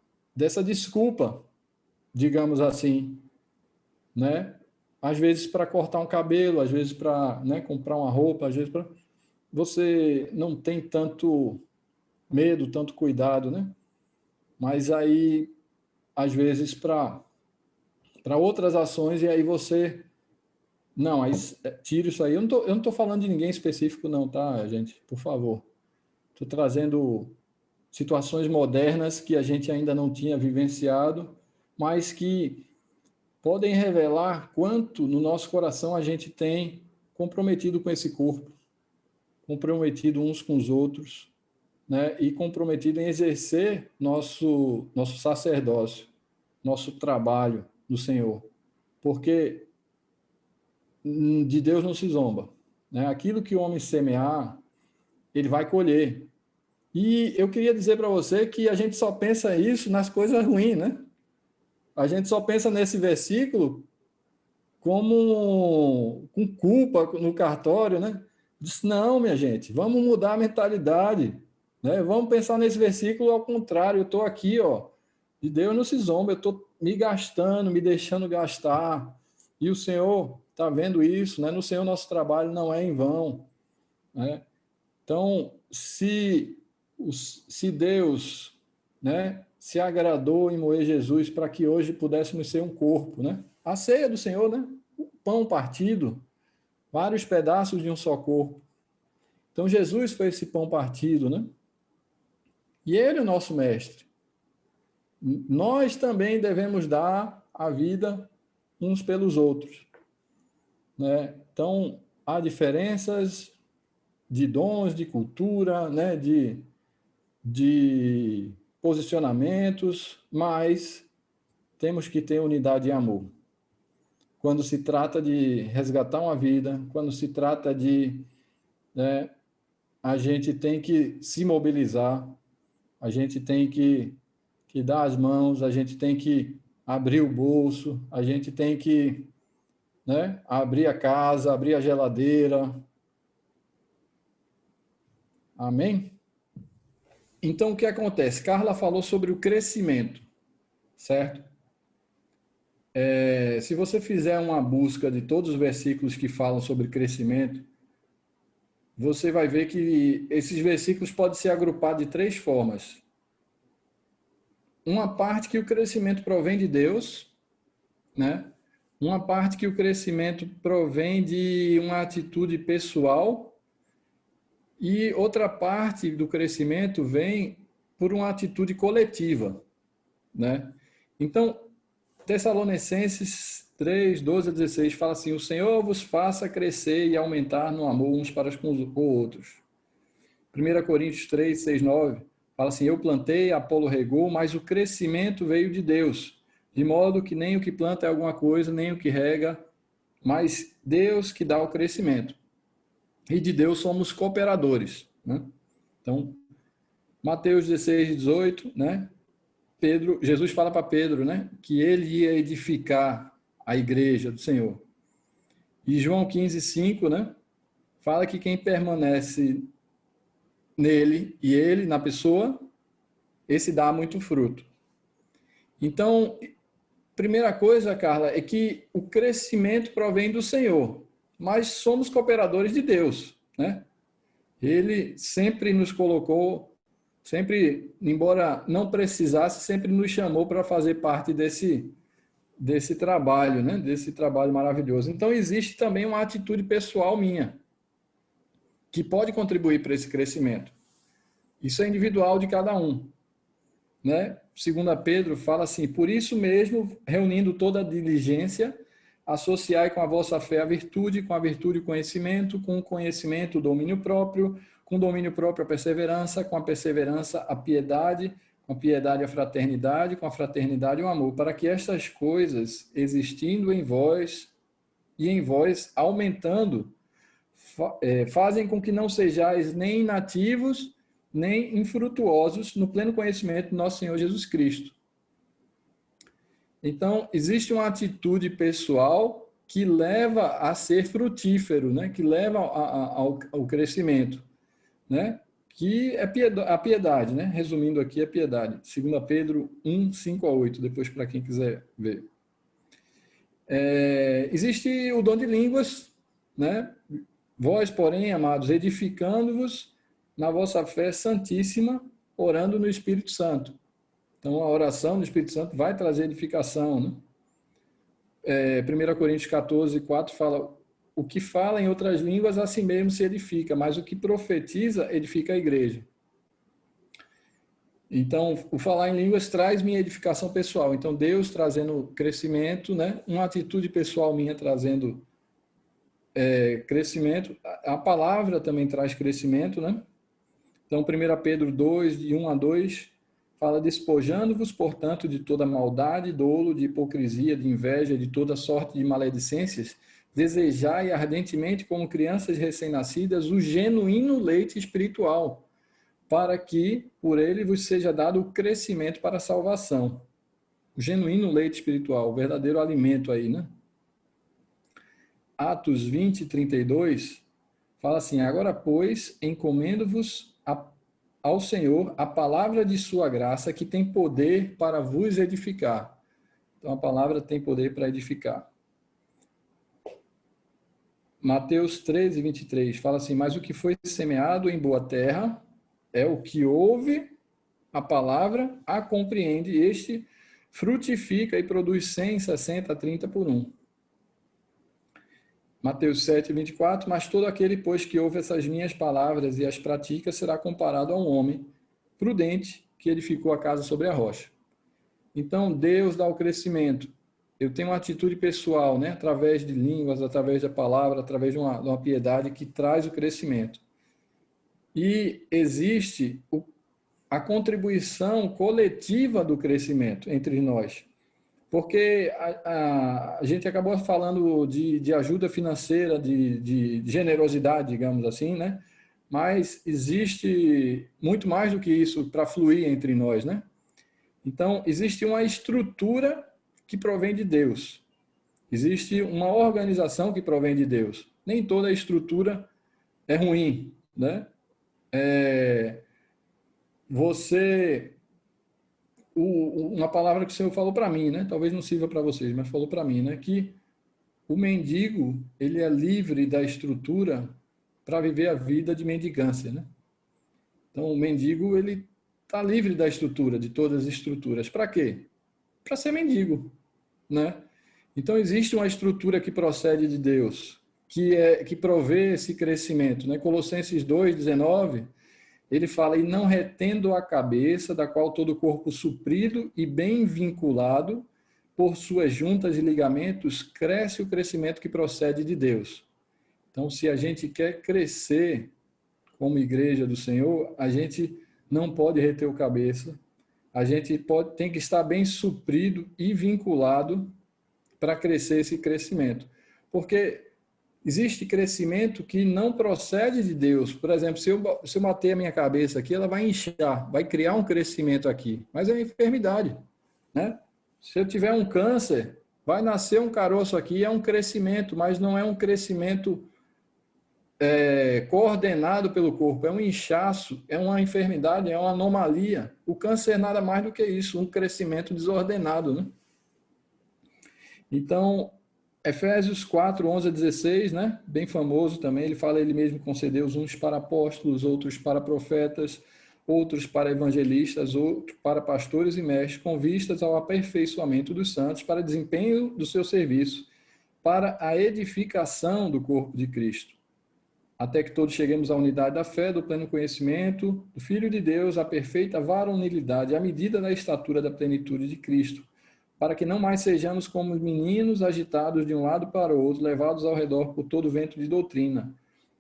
desculpa, digamos assim, né? Às vezes para cortar um cabelo, às vezes para, né, comprar uma roupa, às vezes para você não tem tanto medo, tanto cuidado, né? Mas aí às vezes para outras ações e aí você não, aí tira isso aí. Eu não tô falando de ninguém específico não, tá, gente? Por favor. Estou trazendo situações modernas que a gente ainda não tinha vivenciado, mas que podem revelar quanto no nosso coração a gente tem comprometido com esse corpo, comprometido uns com os outros, né? E comprometido em exercer nosso sacerdócio, nosso trabalho no Senhor. Porque de Deus não se zomba, né? Aquilo que o homem semear, ele vai colher. E eu queria dizer para você que a gente só pensa isso nas coisas ruins, né? A gente só pensa nesse versículo como com culpa no cartório, né? Diz, não, minha gente, vamos mudar a mentalidade, né? Vamos pensar nesse versículo ao contrário. Eu estou aqui, ó, de Deus não se zomba, eu estou me gastando, me deixando gastar, e o Senhor está vendo isso, né? No Senhor nosso trabalho não é em vão, né? Então, se Deus, né, se agradou em moer Jesus para que hoje pudéssemos ser um corpo, né? A ceia do Senhor, né? O pão partido, vários pedaços de um só corpo. Então, Jesus foi esse pão partido, né? E ele é o nosso mestre. Nós também devemos dar a vida uns pelos outros, né? Então, há diferenças de dons, de cultura, né? De posicionamentos, mas temos que ter unidade e amor. Quando se trata de resgatar uma vida, quando se trata de, né, a gente tem que se mobilizar, a gente tem que dar as mãos, a gente tem que abrir o bolso, a gente tem que, né, abrir a casa, abrir a geladeira. Amém? Então, o que acontece? Carla falou sobre o crescimento, certo? Se você fizer uma busca de todos os versículos que falam sobre crescimento, você vai ver que esses versículos podem ser agrupados de três formas. Uma parte que o crescimento provém de Deus, né? Uma parte que o crescimento provém de uma atitude pessoal e outra parte do crescimento vem por uma atitude coletiva, né? Então, Tessalonicenses 3, 12 a 16 fala assim: o Senhor vos faça crescer e aumentar no amor uns para com os outros. 1 Coríntios 3, 6, 9 fala assim: eu plantei, Apolo regou, mas o crescimento veio de Deus, de modo que nem o que planta é alguma coisa, nem o que rega, mas Deus que dá o crescimento. E de Deus somos cooperadores, né? Então, Mateus 16, 18, né? Jesus fala para Pedro, né, que ele ia edificar a igreja do Senhor. E João 15, 5, né, fala que quem permanece nele e ele na pessoa, esse dá muito fruto. Então, primeira coisa, Carla, é que o crescimento provém do Senhor, mas somos cooperadores de Deus, né? Ele sempre nos colocou, sempre, embora não precisasse, sempre nos chamou para fazer parte desse trabalho, né? Desse trabalho maravilhoso. Então, existe também uma atitude pessoal minha, que pode contribuir para esse crescimento. Isso é individual de cada um, né? 2 Pedro fala assim: por isso mesmo, reunindo toda a diligência, associai com a vossa fé a virtude, com a virtude o conhecimento, com o conhecimento o domínio próprio, com o domínio próprio a perseverança, com a perseverança a piedade, com a piedade a fraternidade, com a fraternidade o amor, para que estas coisas, existindo em vós e em vós, aumentando, fazem com que não sejais nem inativos, nem infrutuosos no pleno conhecimento do nosso Senhor Jesus Cristo. Então, existe uma atitude pessoal que leva a ser frutífero, né? Que leva ao crescimento, né? Que é a piedade, né? Resumindo aqui, a piedade. 2 Pedro 1, 5 a 8, depois para quem quiser ver. Existe o dom de línguas, né? Vós, porém, amados, edificando-vos na vossa fé santíssima, orando no Espírito Santo. Então, a oração no Espírito Santo vai trazer edificação, né? 1 Coríntios 14, 4 fala: o que fala em outras línguas a si mesmo se edifica, mas o que profetiza edifica a igreja. Então, o falar em línguas traz minha edificação pessoal. Então, Deus trazendo crescimento, né? Uma atitude pessoal minha trazendo crescimento. A palavra também traz crescimento, né? Então, 1 Pedro 2, de 1 a 2, fala: despojando-vos, portanto, de toda maldade, dolo, de hipocrisia, de inveja, de toda sorte de maledicências, desejai ardentemente, como crianças recém-nascidas, o genuíno leite espiritual, para que, por ele, vos seja dado o crescimento para a salvação. O genuíno leite espiritual, o verdadeiro alimento aí, né? Atos 20, 32, fala assim: agora, pois, encomendo-vos ao Senhor a palavra de sua graça, que tem poder para vos edificar. Então, a palavra tem poder para edificar. Mateus 13, 23, fala assim: mas o que foi semeado em boa terra é o que ouve a palavra, a compreende, este frutifica e produz 100, 60, 30 por 1. Mateus 7, 24, mas todo aquele, pois, que ouve essas minhas palavras e as pratica, será comparado a um homem prudente que edificou a casa sobre a rocha. Então, Deus dá o crescimento. Eu tenho uma atitude pessoal, né? Através de línguas, através da palavra, através de uma piedade que traz o crescimento. E existe a contribuição coletiva do crescimento entre nós. Porque a gente acabou falando de ajuda financeira, de generosidade, digamos assim, né? Mas existe muito mais do que isso para fluir entre nós, né? Então, existe uma estrutura que provém de Deus. Existe uma organização que provém de Deus. Nem toda estrutura é ruim, né? Uma palavra que o Senhor falou para mim, né? Talvez não sirva para vocês, mas falou para mim, né? Que o mendigo, ele é livre da estrutura para viver a vida de mendigância, né? Então, o mendigo, ele está livre da estrutura, de todas as estruturas. Para quê? Para ser mendigo, né? Então, existe uma estrutura que procede de Deus, que provê esse crescimento, né? Colossenses 2:19, ele fala, e não retendo a cabeça, da qual todo o corpo suprido e bem vinculado, por suas juntas e ligamentos, cresce o crescimento que procede de Deus. Então, se a gente quer crescer como igreja do Senhor, a gente não pode reter o cabeça, a gente tem que estar bem suprido e vinculado para crescer esse crescimento. Porque existe crescimento que não procede de Deus. Por exemplo, se eu bater a minha cabeça aqui, ela vai inchar, vai criar um crescimento aqui. Mas é uma enfermidade, né? Se eu tiver um câncer, vai nascer um caroço aqui, é um crescimento, mas não é um crescimento coordenado pelo corpo. É um inchaço, é uma enfermidade, é uma anomalia. O câncer é nada mais do que isso, um crescimento desordenado, né? Então, Efésios 4, 11 a 16, né? Bem famoso também, ele fala, ele mesmo concedeu uns para apóstolos, outros para profetas, outros para evangelistas, outros para pastores e mestres, com vistas ao aperfeiçoamento dos santos, para desempenho do seu serviço, para a edificação do corpo de Cristo, até que todos cheguemos à unidade da fé, do pleno conhecimento, do Filho de Deus, à perfeita varonilidade, à medida da estatura da plenitude de Cristo, para que não mais sejamos como meninos agitados de um lado para o outro, levados ao redor por todo vento de doutrina,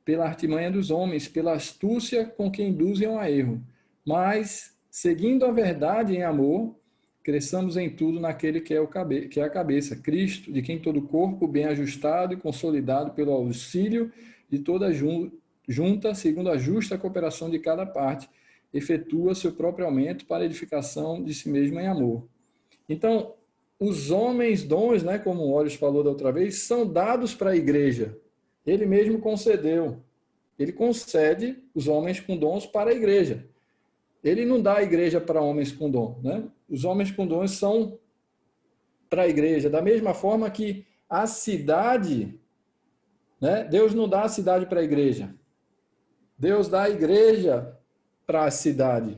pela artimanha dos homens, pela astúcia com que induzem ao erro, mas, seguindo a verdade em amor, cresçamos em tudo naquele que é a cabeça, Cristo, de quem todo o corpo, bem ajustado e consolidado pelo auxílio de toda junta, segundo a justa cooperação de cada parte, efetua seu próprio aumento para a edificação de si mesmo em amor. Então, os homens dons, né, como o Olhos falou da outra vez, são dados para a igreja. Ele mesmo concedeu. Ele concede os homens com dons para a igreja. Ele não dá a igreja para homens com dom, né? Os homens com dons são para a igreja. Da mesma forma que a cidade, né? Deus não dá a cidade para a igreja. Deus dá a igreja para a cidade.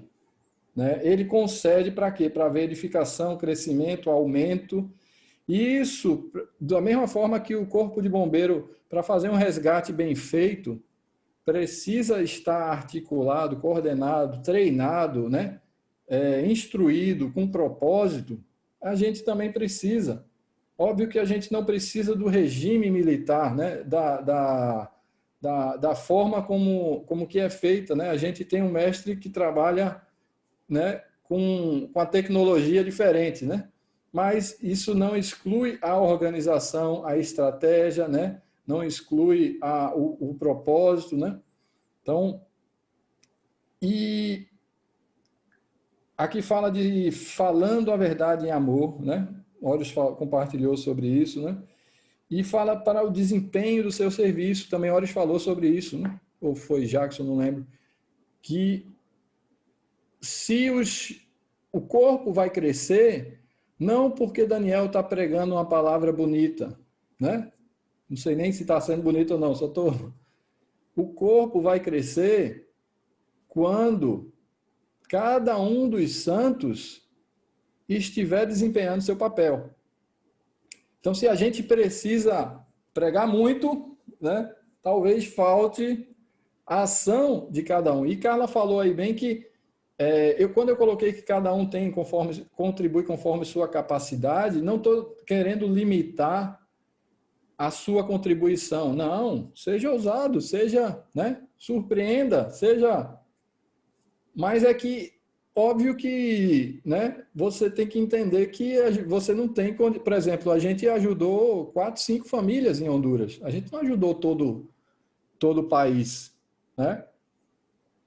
Né? Ele concede para quê? Para haver edificação, crescimento, aumento. Isso, da mesma forma que o corpo de bombeiro, para fazer um resgate bem feito, precisa estar articulado, coordenado, treinado, né? Instruído, com propósito, a gente também precisa. Óbvio que a gente não precisa do regime militar, né? Da forma como que é feita, né? A gente tem um mestre que trabalha, né, com a tecnologia diferente, né? Mas isso não exclui a organização, a estratégia, né? Não exclui o propósito, né? Então, e aqui fala de falando a verdade em amor, né? Olhos compartilhou sobre isso, né? E fala para o desempenho do seu serviço, também Olhos falou sobre isso, né? Ou foi Jackson, não lembro, que se o corpo vai crescer, não porque Daniel está pregando uma palavra bonita, né? Não sei nem se está sendo bonito ou não, só estou... O corpo vai crescer quando cada um dos santos estiver desempenhando seu papel. Então, se a gente precisa pregar muito, né? Talvez falte a ação de cada um. E Carla falou aí bem que quando eu coloquei que cada um contribui conforme sua capacidade, não estou querendo limitar a sua contribuição. Não, seja ousado, seja, né, surpreenda, seja... Mas é que, óbvio que, né, você tem que entender que você não tem... Por exemplo, a gente ajudou 4, 5 famílias em Honduras. A gente não ajudou todo o país, né?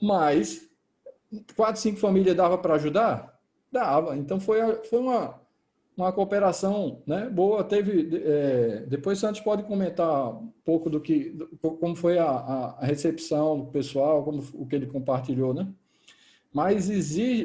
Mas 4, 5 famílias dava para ajudar? Dava. Então foi uma cooperação, né, boa. Depois Santos pode comentar um pouco como foi a recepção do pessoal, como o que ele compartilhou, né? Mas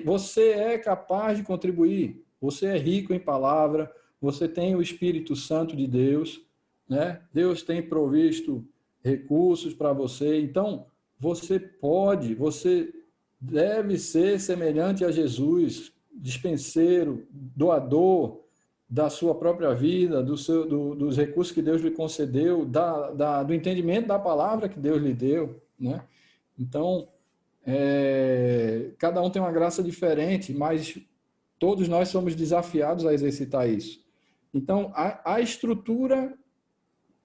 você é capaz de contribuir. Você é rico em palavra, você tem o Espírito Santo de Deus, né? Deus tem provisto recursos para você. Então, você deve ser semelhante a Jesus, dispenseiro, doador da sua própria vida, dos recursos que Deus lhe concedeu, do entendimento da palavra que Deus lhe deu, né? Então, cada um tem uma graça diferente, mas todos nós somos desafiados a exercitar isso. Então, a estrutura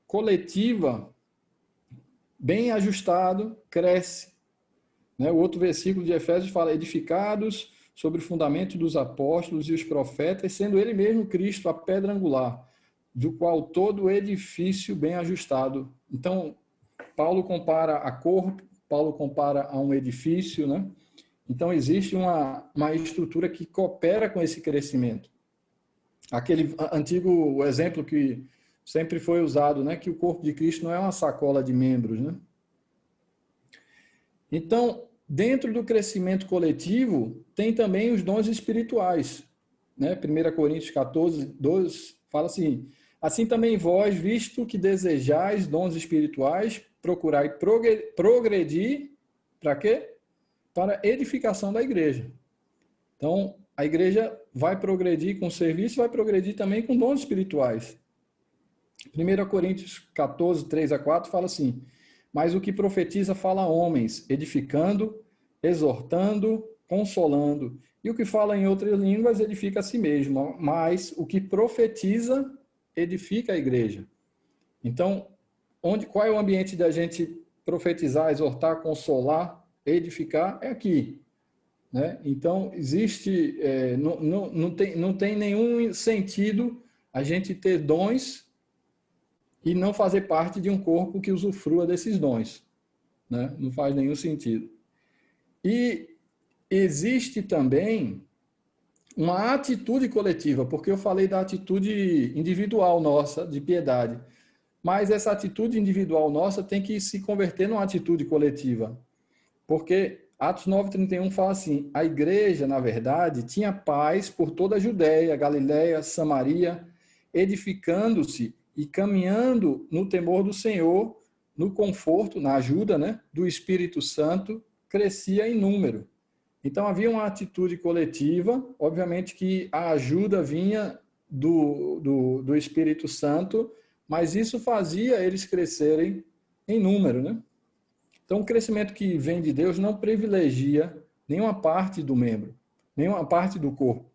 coletiva, bem ajustado, cresce. Né? O outro versículo de Efésios fala: edificados sobre o fundamento dos apóstolos e os profetas, sendo ele mesmo Cristo a pedra angular, do qual todo o edifício bem ajustado. Então, Paulo compara a corpo, Paulo compara a um edifício, né? Então, existe uma estrutura que coopera com esse crescimento. Aquele antigo exemplo que sempre foi usado, né? Que o corpo de Cristo não é uma sacola de membros, né? Então, dentro do crescimento coletivo, tem também os dons espirituais, né? 1 Coríntios 14, 12, fala assim: assim também vós, visto que desejais dons espirituais, procurai progredir, para quê? Para edificação da igreja. Então, a igreja vai progredir com o serviço, vai progredir também com dons espirituais. 1 Coríntios 14, 3 a 4 fala assim: mas o que profetiza fala a homens, edificando, exortando, consolando. E o que fala em outras línguas edifica a si mesmo. Mas o que profetiza edifica a igreja. Então, qual é o ambiente da gente profetizar, exortar, consolar, edificar? É aqui. Né? Então, existe... não tem nenhum sentido a gente ter dons e não fazer parte de um corpo que usufrua desses dons. Né? Não faz nenhum sentido. E existe também uma atitude coletiva, porque eu falei da atitude individual nossa, de piedade. Mas essa atitude individual nossa tem que se converter numa atitude coletiva. Porque Atos 9:31 fala assim: a igreja, na verdade, tinha paz por toda a Judéia, Galiléia, Samaria, edificando-se e caminhando no temor do Senhor, no conforto, na ajuda, né, do Espírito Santo, crescia em número. Então havia uma atitude coletiva, obviamente que a ajuda vinha do Espírito Santo, mas isso fazia eles crescerem em número, né? Então o crescimento que vem de Deus não privilegia nenhuma parte do membro, nenhuma parte do corpo,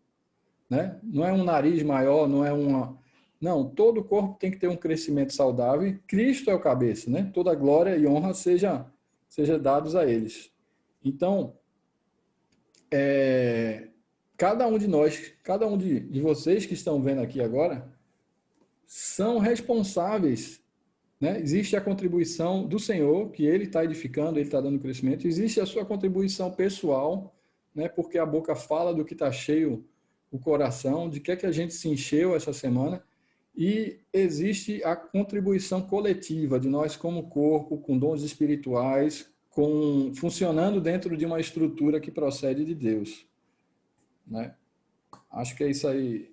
né? Não é um nariz maior, não é uma... Não, todo o corpo tem que ter um crescimento saudável e Cristo é o cabeça, né? Toda glória e honra seja dados a eles. Então, cada um de nós, cada um de vocês que estão vendo aqui agora, são responsáveis, né? Existe a contribuição do Senhor, que Ele está edificando, Ele está dando crescimento. Existe a sua contribuição pessoal, né? Porque a boca fala do que está cheio o coração, de que é que a gente se encheu essa semana. E existe a contribuição coletiva de nós como corpo, com dons espirituais, funcionando dentro de uma estrutura que procede de Deus. Né? Acho que é isso aí,